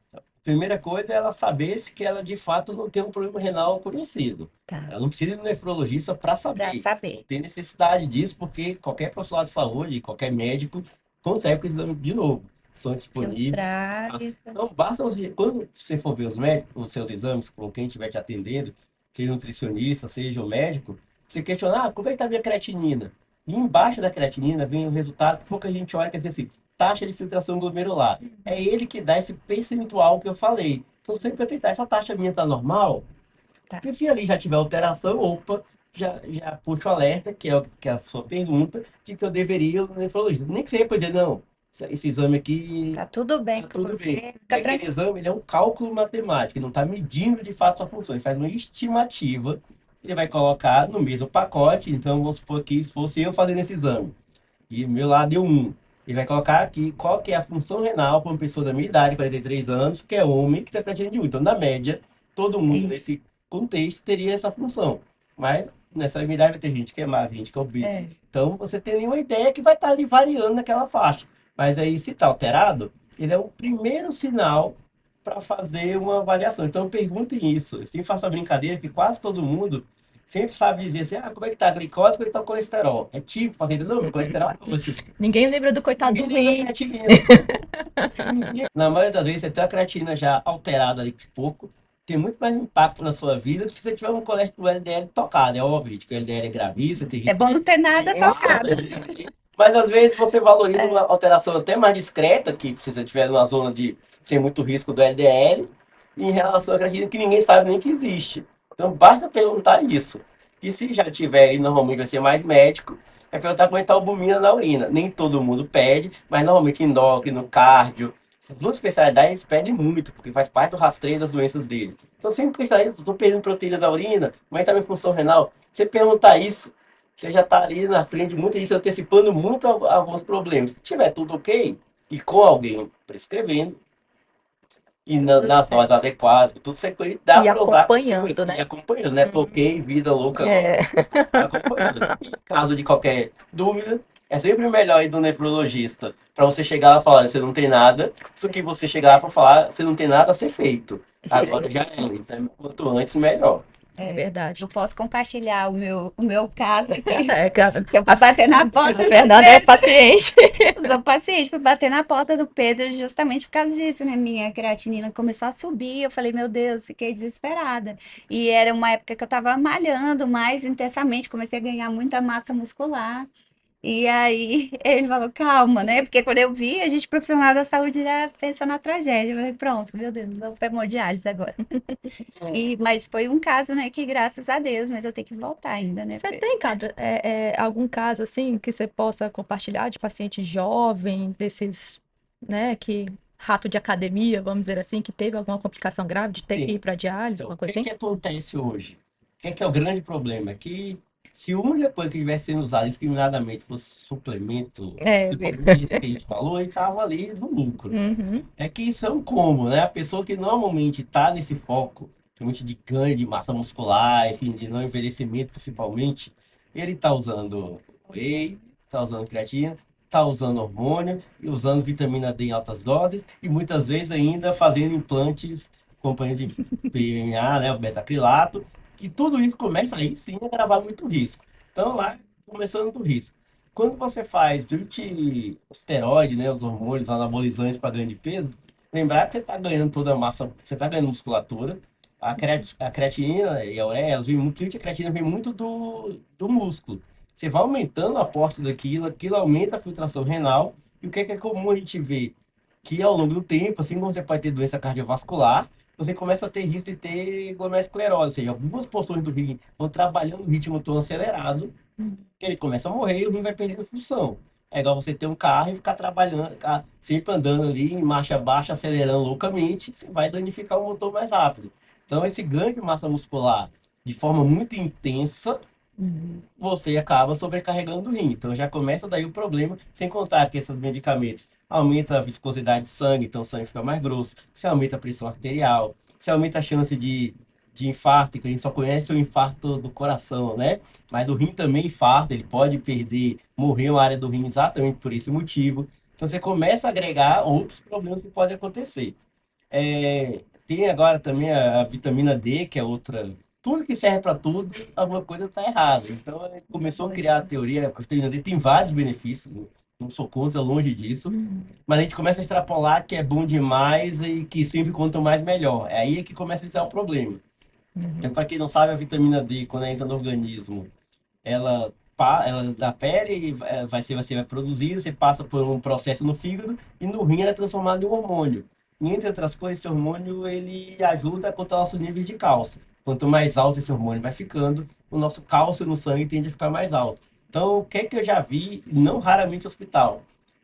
primeira coisa é ela saber se que ela de fato não tem um problema renal conhecido. Tá, Ela não precisa ir no nefrologista para pra saber. Não saber. tem necessidade disso, porque qualquer profissional de saúde, qualquer médico, consegue com esse exame de novo. São disponíveis. Filtrar. Então, basta quando você for ver os médicos, os seus exames, com quem estiver te atendendo, seja nutricionista, seja o médico, você questionar, como é que está a minha creatinina? E embaixo da creatinina vem o resultado, pouca gente olha, que é assim, taxa de filtração glomerular. É ele que dá esse percentual que eu falei. Então, sempre vai tentar, essa taxa minha está normal? Tá. Porque se ali já tiver alteração, opa, já puxa o alerta, que é a sua pergunta, de que eu deveria ir no nefrologista. Nem que seja para dizer, não, esse exame aqui Tá tudo bem tá com tudo bem. você? E Fica aquele tranquilo. exame, ele é um cálculo matemático, ele não está medindo de fato a função, ele faz uma estimativa, ele vai colocar no mesmo pacote, então vamos supor que se fosse eu fazendo esse exame, e o meu lá deu 1, ele vai colocar aqui qual que é a função renal para uma pessoa da minha idade, 43 anos, que é homem, que está creatina de 1. Então, na média, todo mundo Entendi. nesse contexto teria essa função. Mas nessa minha idade vai ter gente que é magra, gente que é obesa. É. Então, você tem uma ideia que vai estar ali variando naquela faixa. Mas aí, se está alterado, ele é o primeiro sinal para fazer uma avaliação. Então, perguntem isso. Eu sempre faço a brincadeira que quase todo mundo sempre sabe dizer assim, como é que tá a glicose, como é que tá o colesterol. É tipo, falei, não, meu colesterol é ótimo. Ninguém lembra do coitado do Ninguém lembra da rim. creatinina. Na maioria das vezes, você tem a creatina já alterada ali de pouco, tem muito mais impacto na sua vida do que se você tiver um colesterol LDL tocado. É óbvio que o LDL é gravíssimo, tem É risco. bom não ter nada tocado. Mas às vezes você valoriza uma alteração até mais discreta, que se você estiver numa zona de sem muito risco do LDL, em relação à creatina que ninguém sabe nem que existe. Então basta perguntar isso. E se já tiver, e normalmente vai ser mais médico, é perguntar como é que está a albumina na urina. Nem todo mundo pede, mas normalmente endócrino, cardio, essas duas especialidades eles pedem muito, porque faz parte do rastreio das doenças deles. Então sempre perguntar, estou perdendo proteína da urina, como é que está a minha função renal? Você perguntar isso, você já está ali na frente de muita gente, antecipando muito alguns problemas. Se tiver tudo ok, e com alguém prescrevendo, e Tudo nas certo. doses adequadas, tudo sequência, dá E para usar com acompanhando, segurança. E né? acompanhando, né? Toquei, vida louca, não. É. Acompanhando. Em caso de qualquer dúvida, é sempre melhor ir do nefrologista para você chegar lá e falar, você não tem nada, do que você chegar lá para falar, você não tem nada a ser feito. Agora já é, então, quanto antes, melhor. É É, verdade. eu posso compartilhar o meu caso aqui. É, que Que eu fui bater na porta a do Fernanda é paciente. Eu sou paciente, fui bater na porta do Pedro justamente por causa disso, né? Minha creatinina começou a subir, eu falei, meu Deus, fiquei desesperada. E era uma época que eu tava malhando mais intensamente, comecei a ganhar muita massa muscular. E aí ele falou, calma, né? Porque quando eu vi, a gente profissional da saúde já pensa na tragédia. Eu falei, pronto, meu Deus, vou para hemodiálise agora. Mas foi um caso, né, que graças a Deus, mas eu tenho que voltar ainda, né? Você tem, cara, algum caso assim que você possa compartilhar de paciente jovem, desses, né, que rato de academia, vamos dizer assim, que teve alguma complicação grave de ter que ir Sim. para diálise, Então, o alguma coisa que assim? que acontece hoje? O que é o grande problema? Que se uma depois que estivesse sendo usado indiscriminadamente fosse suplemento, É, principalmente isso que a gente falou, ele estava ali no lucro. uhum, É que isso é um combo, né? A pessoa que normalmente está nesse foco, principalmente de ganho de massa muscular, enfim, de não envelhecimento principalmente, ele está usando whey, está usando creatina, está usando hormônio e usando vitamina D em altas doses e muitas vezes ainda fazendo implantes companhia de PMA, né, o betacrilato, que tudo isso começa aí sim a gravar muito risco. Então lá, começando do risco. Quando você faz durante o esteroide, né, os hormônios, os anabolizantes para ganho de peso, lembrar que você está ganhando toda a massa, você está ganhando musculatura, a creatina e a ureia, elas vêm muito, principalmente a creatina vem muito do músculo. Você vai aumentando o aporte daquilo, aquilo aumenta a filtração renal, e o que é comum a gente ver? Que ao longo do tempo, assim como você pode ter doença cardiovascular, você começa a ter risco de ter glomerulosclerose, ou seja, algumas porções do rim vão trabalhando no ritmo tão acelerado que ele começa a morrer e o rim vai perdendo função. É igual você ter um carro e ficar trabalhando, ficar sempre andando ali em marcha baixa, acelerando loucamente, você vai danificar o motor mais rápido. Então, esse ganho de massa muscular de forma muito intensa, você acaba sobrecarregando o rim. Então, já começa daí o problema, sem contar que esses medicamentos aumentam a viscosidade do sangue, então o sangue fica mais grosso, se aumenta a pressão arterial, se aumenta a chance de infarto, que a gente só conhece o infarto do coração, né? Mas o rim também infarta, ele pode perder, morrer uma área do rim exatamente por esse motivo. Então você começa a agregar outros problemas que podem acontecer. Tem agora também a vitamina D, que é outra. Tudo que serve para tudo, alguma coisa está errada. Então, ele começou a criar a teoria. A vitamina D tem vários benefícios, não sou contra, longe disso. Mas a gente começa a extrapolar que é bom demais e que sempre quanto mais melhor. É aí que começa a ser o problema. Então, para quem não sabe, a vitamina D, quando ela entra no organismo, ela da pele vai produzir, você passa por um processo no fígado e no rim ela é transformada em um hormônio. E entre outras coisas, esse hormônio ele ajuda a controlar nossos níveis de cálcio. Quanto mais alto esse hormônio vai ficando, o nosso cálcio no sangue tende a ficar mais alto. Então, o que é que eu já vi, não raramente no hospital?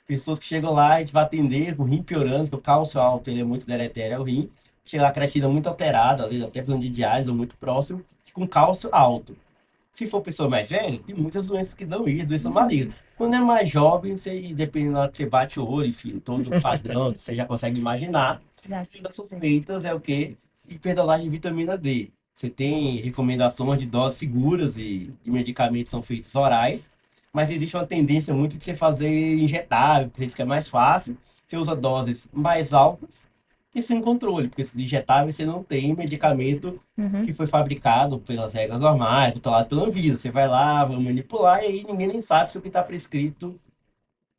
Pessoas que chegam lá, a gente vai atender, o rim piorando, porque o cálcio alto ele é muito deletério ao rim. Chega lá, a creatina muito alterada, às vezes até precisando de diálise ou muito próximo, com cálcio alto. Se for pessoa mais velha, tem muitas doenças que dão isso, doença maligna. Quando é mais jovem, você, dependendo da hora que você bate o olho, enfim, todo o padrão, você já consegue imaginar. Uma das suspeitas é o quê? Hiperdosagem de vitamina D. Você tem recomendações de doses seguras e medicamentos são feitos orais, mas existe uma tendência muito de você fazer injetável, porque isso que é mais fácil. Você usa doses mais altas e sem controle, porque se injetável você não tem medicamento Uhum, que foi fabricado pelas regras normais, controlado pela Anvisa. Você vai lá, vai manipular e aí ninguém nem sabe se o que está prescrito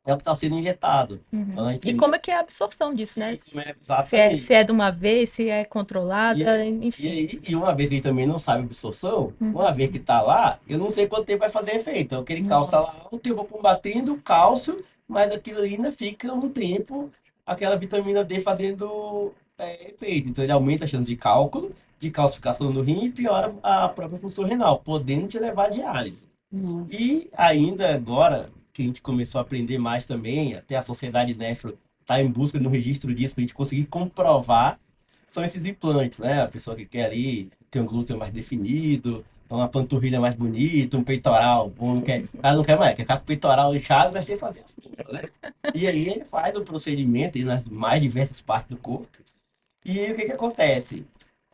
é o que está sendo injetado. uhum. Então, a gente E tem como é que é a absorção disso, né? isso, né? Se Exatamente. é de uma vez, se é controlada, enfim. Uma vez que ele também não sabe a absorção, Uhum. uma vez que está lá, eu não sei quanto tempo vai fazer efeito. Então, aquele cálcio está lá Nossa. alto, eu vou combatendo o cálcio, mas aquilo ali ainda fica um tempo, aquela vitamina D fazendo efeito. Então, ele aumenta a chance de cálculo, de calcificação no rim e piora a própria função renal, podendo te levar a diálise. Nossa. E ainda agora, que a gente começou a aprender mais também, até a Sociedade Nefro está em busca de um registro disso para a gente conseguir comprovar, são esses implantes, né? A pessoa que quer ali ter um glúteo mais definido, uma panturrilha mais bonita, um peitoral, não quer, o cara não quer mais, quer ficar com o peitoral inchado, vai ser fazer a força, né? E aí ele faz o procedimento nas mais diversas partes do corpo. E aí o que que acontece?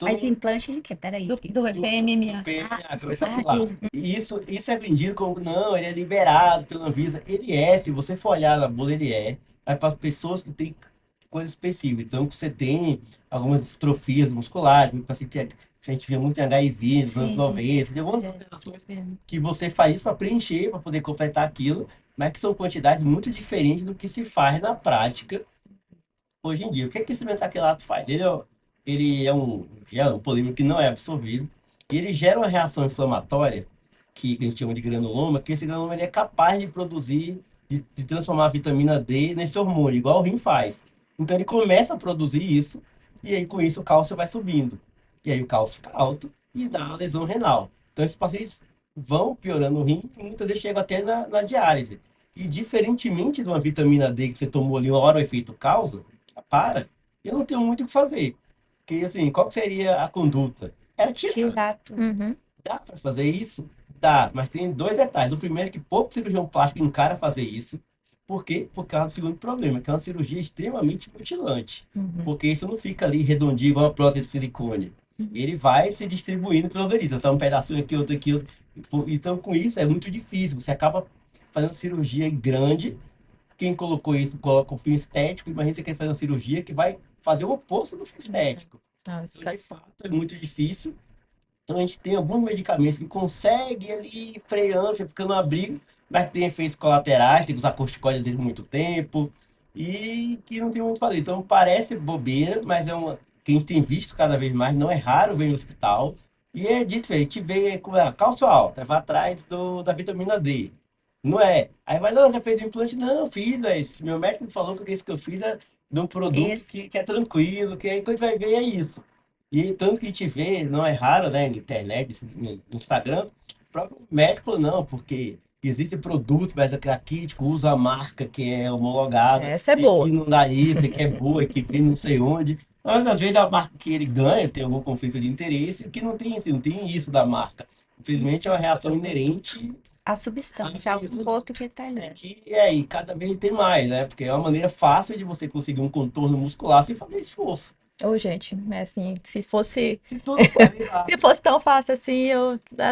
Mas Tu implante de quê? Peraí. Do do PMMA. PMA, começa Ah, por lá. isso. Isso é vendido como, não, ele é liberado pela Anvisa. Ele é, se você for olhar na bula, ele é. É para pessoas que têm coisa específica. Então, você tem algumas distrofias musculares, assim, que a gente vê muito em HIV nos anos Sim. 90, de algumas É. organizações que você faz isso para preencher, para poder completar aquilo, mas que são quantidades muito diferentes do que se faz na prática hoje em dia. O que é que esse metaquilato faz? Ele é um gel, um polímero que não é absorvido, e ele gera uma reação inflamatória, que a gente chama de granuloma, que esse granuloma ele é capaz de produzir, de transformar a vitamina D nesse hormônio, igual o rim faz. Então ele começa a produzir isso, e aí com isso o cálcio vai subindo. E aí o cálcio fica alto e dá uma lesão renal. Então esses pacientes vão piorando o rim e muitas vezes chegam até na diálise. E diferentemente de uma vitamina D que você tomou ali, uma hora o efeito causa, para, eu não tenho muito o que fazer. Porque, assim, qual que seria a conduta? Era tirar. Tirar tudo. Uhum. Dá para fazer isso? Dá, mas tem dois detalhes. O primeiro é que pouco cirurgião plástico encara fazer isso. Por quê? Por causa do segundo problema, que é uma cirurgia extremamente mutilante. Uhum. Porque isso não fica ali redondinho igual uma prótese de silicone. Ele vai se distribuindo pelo organismo. Então, um pedacinho aqui, outro aqui, outro. Então, com isso, é muito difícil. Você acaba fazendo cirurgia grande. Quem colocou isso coloca o fim estético. Imagina você quer fazer uma cirurgia que vai fazer o oposto do fim estético. Ah, esse Então, cara- de fato, é muito difícil. Então, a gente tem alguns medicamentos que consegue ali freando, você fica no abrigo, mas que tem efeitos colaterais, tem que usar corticoide desde muito tempo e que não tem muito o que fazer. Então, parece bobeira, mas é uma que a gente tem visto cada vez mais, não é raro ver no hospital. E é dito, a gente vê com a cálcio alto, vai atrás da vitamina D. Não é. Aí vai, não, você fez o implante? Não, fiz, mas meu médico me falou que isso que eu fiz é de um produto Esse. que é tranquilo, que aí quando vai ver é isso. E tanto que a gente vê, não é raro, né, na internet, no Instagram, o próprio médico falou, não, porque existe produto, mas aqui tipo, usa a marca que é homologada, Essa é e que boa. não dá isso, e que é boa, e que vem não sei onde. Mas às vezes a marca que ele ganha tem algum conflito de interesse que não tem, assim, não tem isso da marca. Infelizmente é uma reação inerente A a substância, ao isso outro que tá ali. que é aí, cada vez tem mais, né? Porque é uma maneira fácil de você conseguir um contorno muscular sem fazer esforço. Ô, gente, é assim, Se tudo for se virar, fosse tão fácil assim,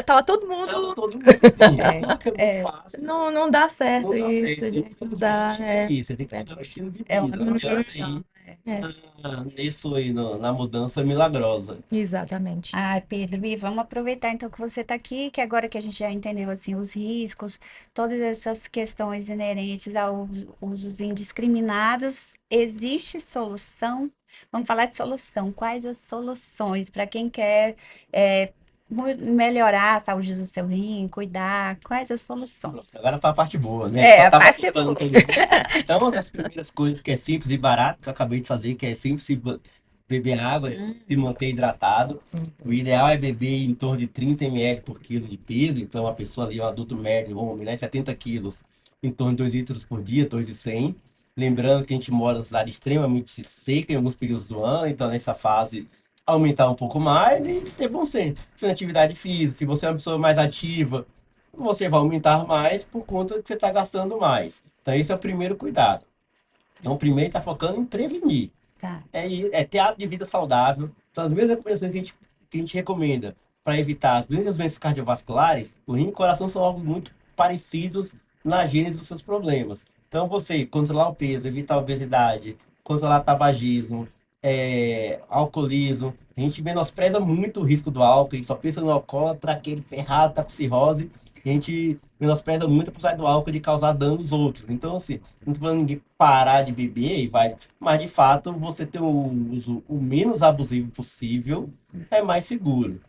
tava todo tava mundo, todo mundo assim. É, Tudo que é muito é, fácil, não dá certo não dá isso, certo. gente, não dá, Infelizmente, é isso. Você tem que mudar o estilo de é uma vida. Não adianta administração. aí É, nisso aí, na mudança milagrosa. exatamente. Ah, Pedro, e vamos aproveitar então que você está aqui, que agora que a gente já entendeu assim os riscos, todas essas questões inerentes aos usos indiscriminados, existe solução? Vamos falar de solução. Quais as soluções para quem quer melhorar a saúde do seu rim, cuidar? Quais as soluções? Nossa, agora para a parte boa, né? Que É, só a tava parte assustando boa. todo mundo. Então, uma das primeiras coisas que é simples e barato, que eu acabei de fazer, que é simples beber água, se manter hidratado. O ideal é beber em torno de 30 ml por quilo de peso. Então, uma pessoa ali, um adulto médio, um homem, né, 70 quilos, em torno de 2 litros por dia, 2,100. Lembrando que a gente mora numa cidade extremamente seca em alguns períodos do ano, então nessa fase aumentar um pouco mais e ter bom senso. Atividade física, se você é uma pessoa mais ativa, você vai aumentar mais por conta de que você está gastando mais. Então, esse é o primeiro cuidado. Então, o primeiro está focando em prevenir. Tá. É ter hábito de vida saudável. São as mesmas recomendações que a gente recomenda para evitar as doenças cardiovasculares. O rim e o coração são algo muito parecidos na gênese dos seus problemas. Então, você controlar o peso, evitar a obesidade, controlar tabagismo, alcoolismo. A gente menospreza muito o risco do álcool, a gente só pensa no alcoólatra, aquele ferrado, tá com cirrose. E a gente menospreza muito a possibilidade do álcool de causar dano aos outros. Então, assim, não tô falando ninguém parar de beber e vai, mas de fato, você ter um uso o menos abusivo possível é mais seguro.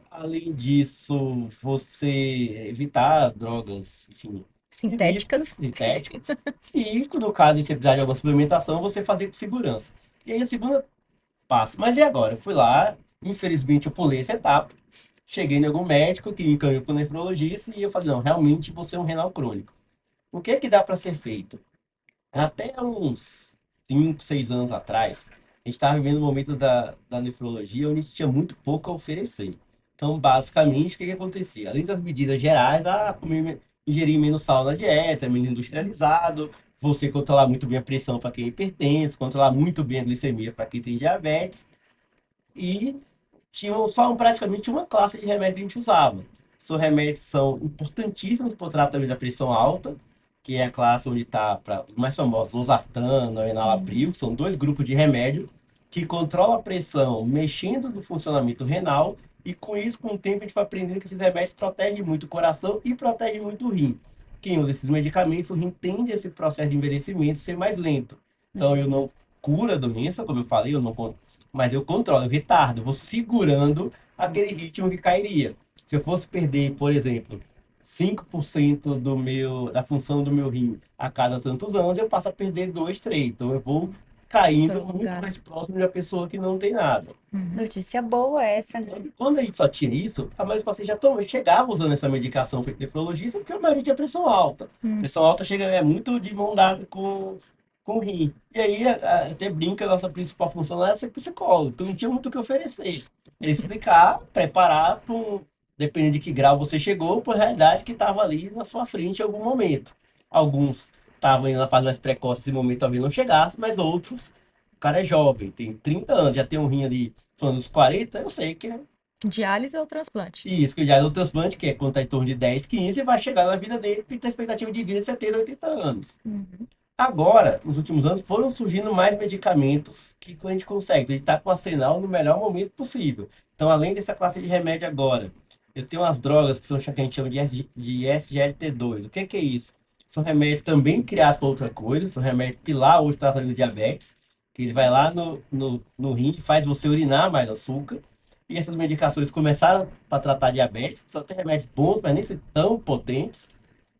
Além disso, você evitar drogas, enfim, ilícitas, Sintéticas. sintéticas. E, no caso de você precisar de alguma suplementação, você fazer com segurança. E aí, a segunda passo. Mas e agora? Eu fui lá, infelizmente eu pulei essa etapa. Cheguei em algum médico que me encaminhou para o nefrologista e eu falei, não, realmente você é um renal crônico. O que é que dá para ser feito? Até uns 5, 6 anos atrás, a gente estava vivendo um momento da nefrologia onde a gente tinha muito pouco a oferecer. Então, basicamente, o que que acontecia? Além das medidas gerais, ingerir menos sal na dieta, menos industrializado, você controlar muito bem a pressão para quem é hipertenso, controlar muito bem a glicemia para quem tem diabetes, e tinham só praticamente uma classe de remédio que a gente usava. Os remédios são importantíssimos para o tratamento da pressão alta, que é a classe onde está, para os mais famosos, losartano, enalapril, que são dois grupos de remédio que controlam a pressão mexendo no funcionamento renal, e com isso, com o tempo, a gente vai aprendendo que esses remédios protegem muito o coração e protegem muito o rim. Quem usa esses medicamentos, o rim tende a esse processo de envelhecimento ser mais lento. Então, eu não curo a doença, como eu falei, eu não, mas eu controlo, eu retardo, eu vou segurando aquele ritmo que cairia. Se eu fosse perder, por exemplo, 5% da função do meu rim a cada tantos anos, eu passo a perder 2, 3. Então eu vou caindo muito mais próximo de uma pessoa que não tem nada. Notícia boa essa, né? Quando a gente só tinha isso, a maioria dos pacientes chegava usando essa medicação feita de nefrologista, porque a maioria tinha pressão alta. Pressão alta é muito de mão dada com o rim. E aí, até brinca, a nossa principal função era ser psicólogo, então não tinha muito o que oferecer. Era explicar, preparar, dependendo de que grau você chegou, para a realidade que estava ali na sua frente em algum momento. Alguns estavam indo na fase mais precoce, esse momento talvez não chegasse, mas outros, o cara é jovem, tem 30 anos, já tem um rim ali falando dos 40, eu sei que é Diálise ou transplante? isso, que já é o transplante, que é quando está em torno de 10, 15, e vai chegar na vida dele, porque tem expectativa de vida de 70, 80 anos. Agora, nos últimos anos, foram surgindo mais medicamentos que a gente consegue. Então, a gente está com o arsenal no melhor momento possível. Então, além dessa classe de remédio agora, eu tenho umas drogas que a gente chama de SGLT2. O que é isso? São remédios também criados para outra coisa, são remédios pilar hoje para tratamento de diabetes, que ele vai lá no rim e faz você urinar mais açúcar. E essas medicações começaram para tratar diabetes, só tem remédios bons, mas nem são tão potentes.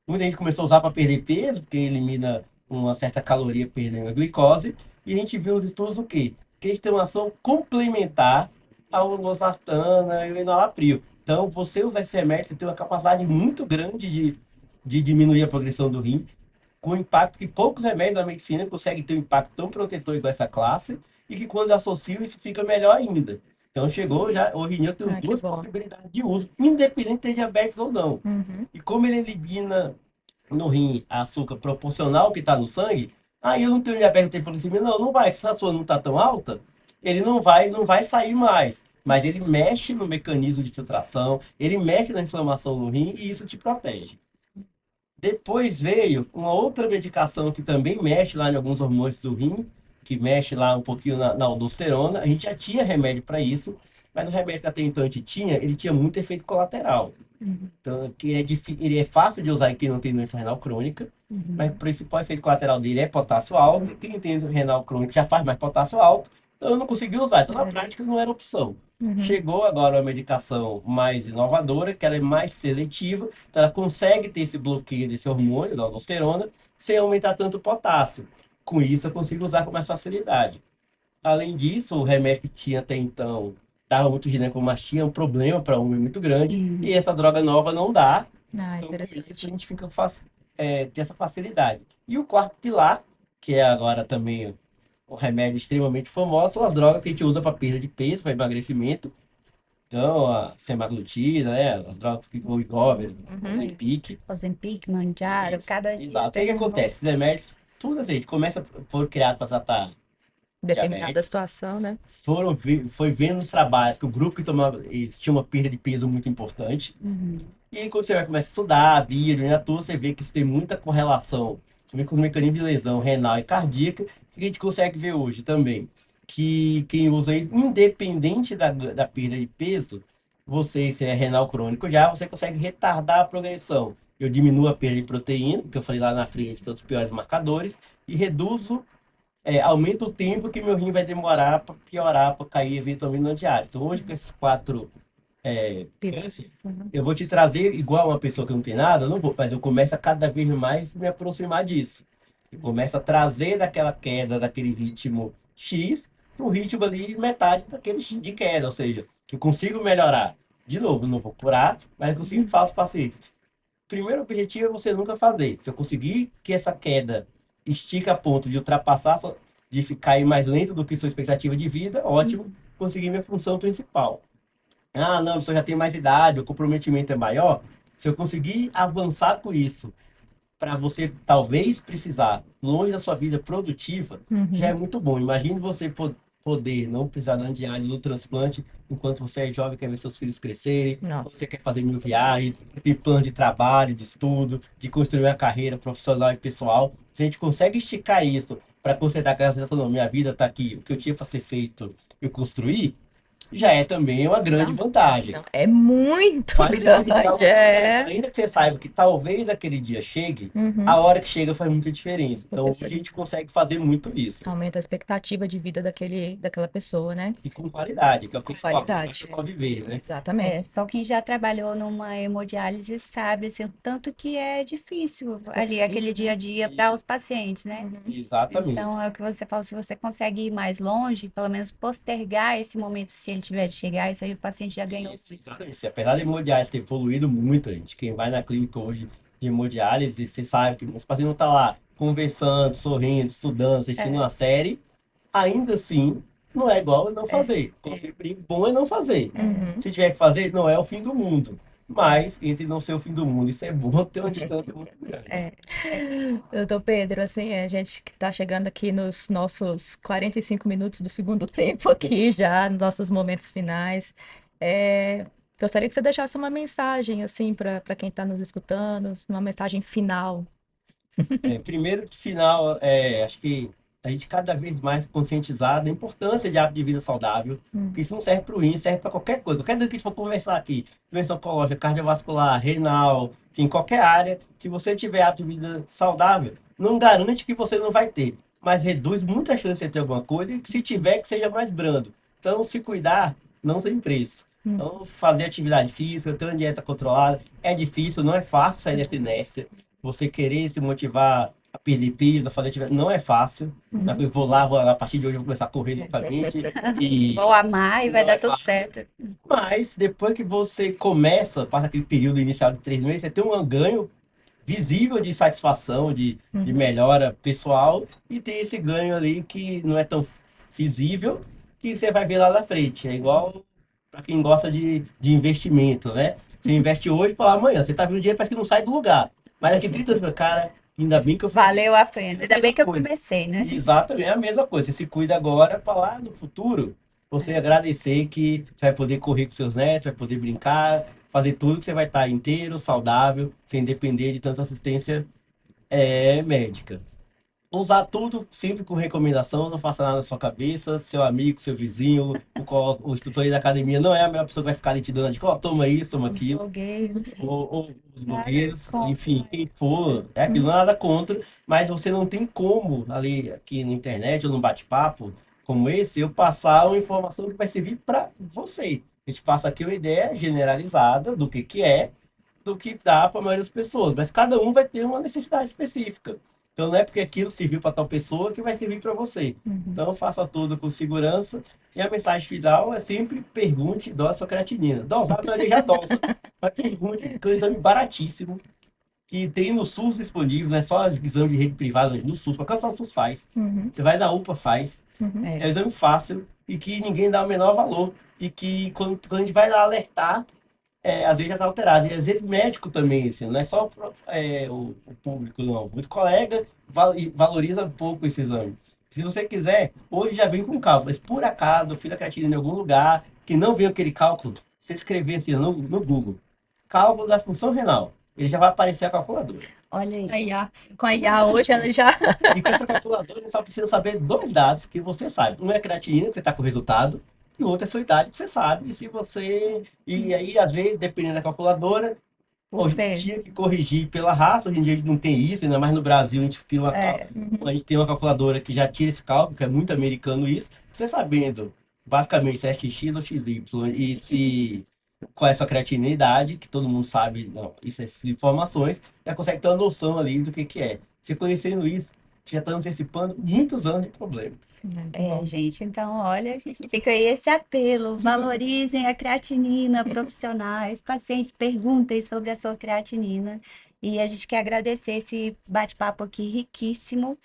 Muita gente começou a usar para perder peso, porque elimina uma certa caloria perdendo a glicose. E a gente viu nos estudos o quê? Que eles têm uma ação complementar ao losartana e ao enalapril. Então, você usar esse remédio tem uma capacidade muito grande de diminuir a progressão do rim, com impacto que poucos remédios da medicina conseguem ter um impacto tão protetor igual essa classe, e que quando associam isso fica melhor ainda. Então chegou já, o Rinil tem Ah, que duas bom. possibilidades de uso, independente de ter diabetes ou não. E como ele elimina no rim açúcar proporcional que está no sangue, aí eu não tenho diabetes, não tenho glicemia, não vai, que se a sua não está tão alta, ele não vai sair mais. Mas ele mexe no mecanismo de filtração, ele mexe na inflamação no rim e isso te protege. Depois veio uma outra medicação que também mexe lá em alguns hormônios do rim, que mexe lá um pouquinho na aldosterona. A gente já tinha remédio para isso, mas o remédio que até então a gente tinha, ele tinha muito efeito colateral. Então, que ele é fácil de usar em quem não tem doença renal crônica, mas o principal efeito colateral dele é potássio alto, e quem tem renal crônico já faz mais potássio alto, então eu não consegui usar. Então, na prática, não era opção. Chegou agora uma medicação mais inovadora, que ela é mais seletiva, então ela consegue ter esse bloqueio desse hormônio, da aldosterona, sem aumentar tanto o potássio. Com isso, eu consigo usar com mais facilidade. Além disso, o remédio que tinha até então dava muito ginecomastia, é um problema para homem muito grande, e essa droga nova não dá, Ah, então por isso interessante. a gente fica tem essa facilidade. E o quarto pilar, que é agora também um remédio extremamente famoso, são as drogas que a gente usa para perda de peso, para emagrecimento. Então, a semaglutida, né? As drogas que o Wegovy, o Ozempic. Ozempic, Mounjaro, Isso, cada dia exato. O que que tem um novo. acontece? Esses remédios, tudo assim, a gente começa, foram criados para tratar Determinada diabetes, situação, né? foi vendo nos trabalhos que o grupo que tomava, eles tinha uma perda de peso muito importante. E aí, quando você vai começar a estudar a bioidentina, você vê que isso tem muita correlação também com os mecanismos de lesão renal e cardíaca, que a gente consegue ver hoje também. Que quem usa isso, independente da perda de peso, você, se é renal crônico já, você consegue retardar a progressão. Eu diminuo a perda de proteína, que eu falei lá na frente, que é um dos piores marcadores, e reduzo, aumento o tempo que meu rim vai demorar para piorar, para cair eventualmente no diário. Então, hoje, com esses quatro passos, Isso, né? eu vou te trazer igual uma pessoa que não tem nada, eu não vou, mas eu começo a cada vez mais me aproximar disso. Eu começo a trazer daquela queda, daquele ritmo X, para o ritmo ali metade daquele de queda, ou seja, eu consigo melhorar. De novo, não vou curar, mas eu consigo fazer os pacientes. Primeiro objetivo é você nunca fazer. Se eu conseguir que essa queda estique a ponto de ultrapassar, de ficar aí mais lento do que sua expectativa de vida, ótimo, consegui minha função principal. Ah, não, você já tem mais idade, o comprometimento é maior. Se eu conseguir avançar com isso, para você talvez precisar, longe da sua vida produtiva, já é muito bom. Imagine você poder não precisar da diálise do transplante enquanto você é jovem, quer ver seus filhos crescerem, Nossa. você quer fazer mil viagens, tem plano de trabalho, de estudo, de construir uma carreira profissional e pessoal. Se a gente consegue esticar isso para considerar que essa não, minha vida está aqui, o que eu tinha para ser feito, eu construí, já é também uma grande vantagem. Não, é muito Faz diferencial grande, muito grande. é. Ainda que você saiba que talvez aquele dia chegue, a hora que chega faz muita diferença. Então, Porque hoje a gente consegue fazer muito isso. aumenta a expectativa de vida daquela pessoa, né? E com qualidade, que é o Com principal. Não qualidade. é só viver, né? Exatamente. Só quem já trabalhou numa hemodiálise sabe, assim, o tanto que é difícil ali, aquele dia a dia para os pacientes, né? Exatamente. Então, é o que você fala, se você consegue ir mais longe, pelo menos postergar esse momento, se ele tiver de chegar, isso aí o paciente já ganhou. Isso, exatamente. Apesar da hemodiálise ter evoluído muito, gente, quem vai na clínica hoje de hemodiálise, você sabe que o paciente não está lá conversando, sorrindo, estudando, assistindo uma série, ainda assim, não é igual não fazer. Como sempre, bom é não fazer. Se tiver que fazer, não é o fim do mundo. Mas, entre não ser o fim do mundo, isso é bom ter uma distância muito grande. Doutor Pedro, assim, a gente que está chegando aqui nos nossos 45 minutos do segundo tempo aqui já, nos nossos momentos finais. Gostaria que você deixasse uma mensagem, assim, para quem está nos escutando, uma mensagem final. Primeiro, de final, acho que a gente cada vez mais conscientizado da importância de hábito de vida saudável, porque isso não serve para o rim, serve para qualquer coisa. Qualquer coisa que a gente for conversar aqui, doença oncológica, cardiovascular, renal, em qualquer área, se você tiver hábito de vida saudável, não garante que você não vai ter, mas reduz muito a chance de você ter alguma coisa e que se tiver, que seja mais brando. Então, se cuidar, não tem preço. Então, fazer atividade física, ter uma dieta controlada, é difícil, não é fácil sair dessa inércia. Você querer se motivar a perder peso, a fazer atividade, não é fácil. Eu vou lá, a partir de hoje eu vou começar a correr novamente. E Vou amar e vai não é dar tudo fácil. certo. Mas depois que você começa, passa aquele período inicial de 3 meses, você tem um ganho visível de satisfação, de melhora pessoal, e tem esse ganho ali que não é tão visível, que você vai ver lá na frente. É igual para quem gosta de investimento, né? Você investe hoje para amanhã. Você tá vendo dinheiro, parece que não sai do lugar. Mas daqui 30 anos, cara, ainda bem que eu fiz Valeu a pena. Ainda bem que eu coisa. comecei, né? Exatamente, é a mesma coisa. Você se cuida agora para lá no futuro você agradecer que você vai poder correr com seus netos, vai poder brincar, fazer tudo que você vai estar inteiro, saudável, sem depender de tanta assistência médica. usar tudo sempre com recomendação, não faça nada na sua cabeça, seu amigo, seu vizinho, o instrutor aí da academia não é a melhor pessoa que vai ficar ali te dando a dica, ó, toma isso, toma Os aquilo, blogueiros, ou os nada blogueiros, enfim, contra. quem for, é aquilo, nada contra, mas você não tem como, ali, aqui na internet, ou num bate-papo como esse, eu passar uma informação que vai servir para você. A gente passa aqui uma ideia generalizada do que é, do que dá para a maioria das pessoas, mas cada um vai ter uma necessidade específica. Então não é porque aquilo serviu para tal pessoa que vai servir para você. Uhum. Então faça tudo com segurança. E a mensagem final é sempre pergunte e dose sua creatinina. Dosar, a maioria já dosa. Mas pergunte, que é um exame baratíssimo, que tem no SUS disponível, não é só exame de rede privada, no SUS, qualquer hospital SUS faz. Uhum. Você vai na UPA, faz. É um É, exame fácil e que ninguém dá o menor valor. E que quando a gente vai lá alertar, às vezes já está alterado. E às vezes médico também, assim, não é só o público, não. Muito colega valoriza pouco esse exame. Se você quiser, hoje já vem com cálculo, mas por acaso eu fiz a creatina em algum lugar que não veio aquele cálculo, você escrever assim no Google, cálculo da função renal, ele já vai aparecer a calculadora. olha aí. A IA. Com a IA hoje ela já. E com essa calculadora, ele só precisa saber dois dados que você sabe. Um é a creatinina, que você está com o resultado, e o outro é a sua idade, que você sabe. E se você. E aí, às vezes, dependendo da calculadora, O hoje pé. tinha que corrigir pela raça. Hoje em dia a gente não tem isso, ainda mais no Brasil, a gente, É, a gente tem uma calculadora que já tira esse cálculo, que é muito americano isso. Você sabendo, basicamente, se é XX ou XY, e se. Qual é a sua creatinidade, que todo mundo sabe, não, essas informações, já consegue ter uma noção ali do que é. Você conhecendo isso, já está antecipando muitos anos de problema. Bom. gente, então, olha, fica aí esse apelo, valorizem a creatinina, profissionais, pacientes, perguntem sobre a sua creatinina. E a gente quer agradecer esse bate-papo aqui riquíssimo.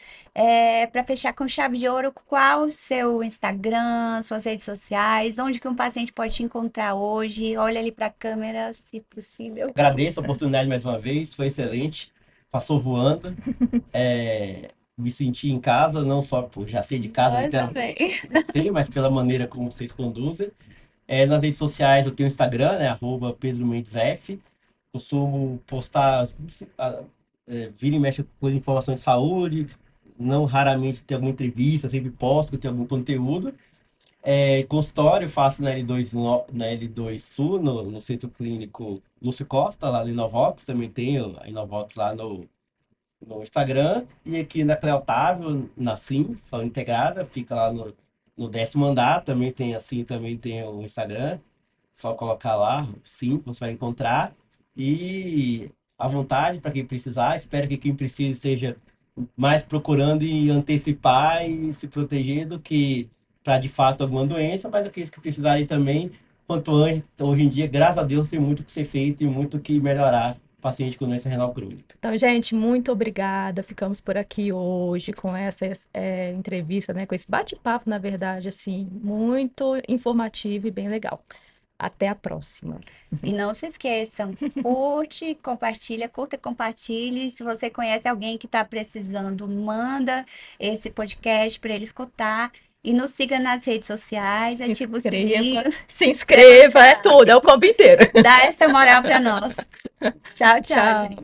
Para fechar com chave de ouro, qual o seu Instagram, suas redes sociais, onde que um paciente pode te encontrar hoje? Olha ali para a câmera, se possível. Agradeço a oportunidade mais uma vez, foi excelente, passou voando. Me senti em casa, não só por já ser de casa, Nós também. mas pela maneira como vocês conduzem. Nas redes sociais eu tenho o Instagram, né, @Pedro Mendes F. Costumo postar, vira e mexe com informação de saúde, não raramente tem alguma entrevista, sempre posto, tem algum conteúdo. Consultório, faço na L2, na L2 Sul, no Centro Clínico Lúcio Costa, lá no Inovox, também tenho a Inovox lá no Instagram, e aqui na Cleotávio, na Sim, só integrada, fica lá no 10º andar, também tem o Instagram, só colocar lá, Sim, você vai encontrar, e à vontade para quem precisar, espero que quem precise seja mais procurando e antecipar e se proteger do que para de fato alguma doença, mas aqueles que precisarem também, quanto antes, hoje em dia, graças a Deus, tem muito que ser feito e muito que melhorar paciente com doença renal crônica. Então, gente, muito obrigada. Ficamos por aqui hoje com essa entrevista, né? Com esse bate-papo, na verdade, assim, muito informativo e bem legal. Até a próxima. E não se esqueçam, curte, compartilha, curta, compartilhe. Se você conhece alguém que está precisando, manda esse podcast para ele escutar. E nos siga nas redes sociais, Se ativa o sininho, inscreva, se inscreva, é tudo, é o combo inteiro. dá essa moral para nós. Tchau, tchau, Tchau. gente.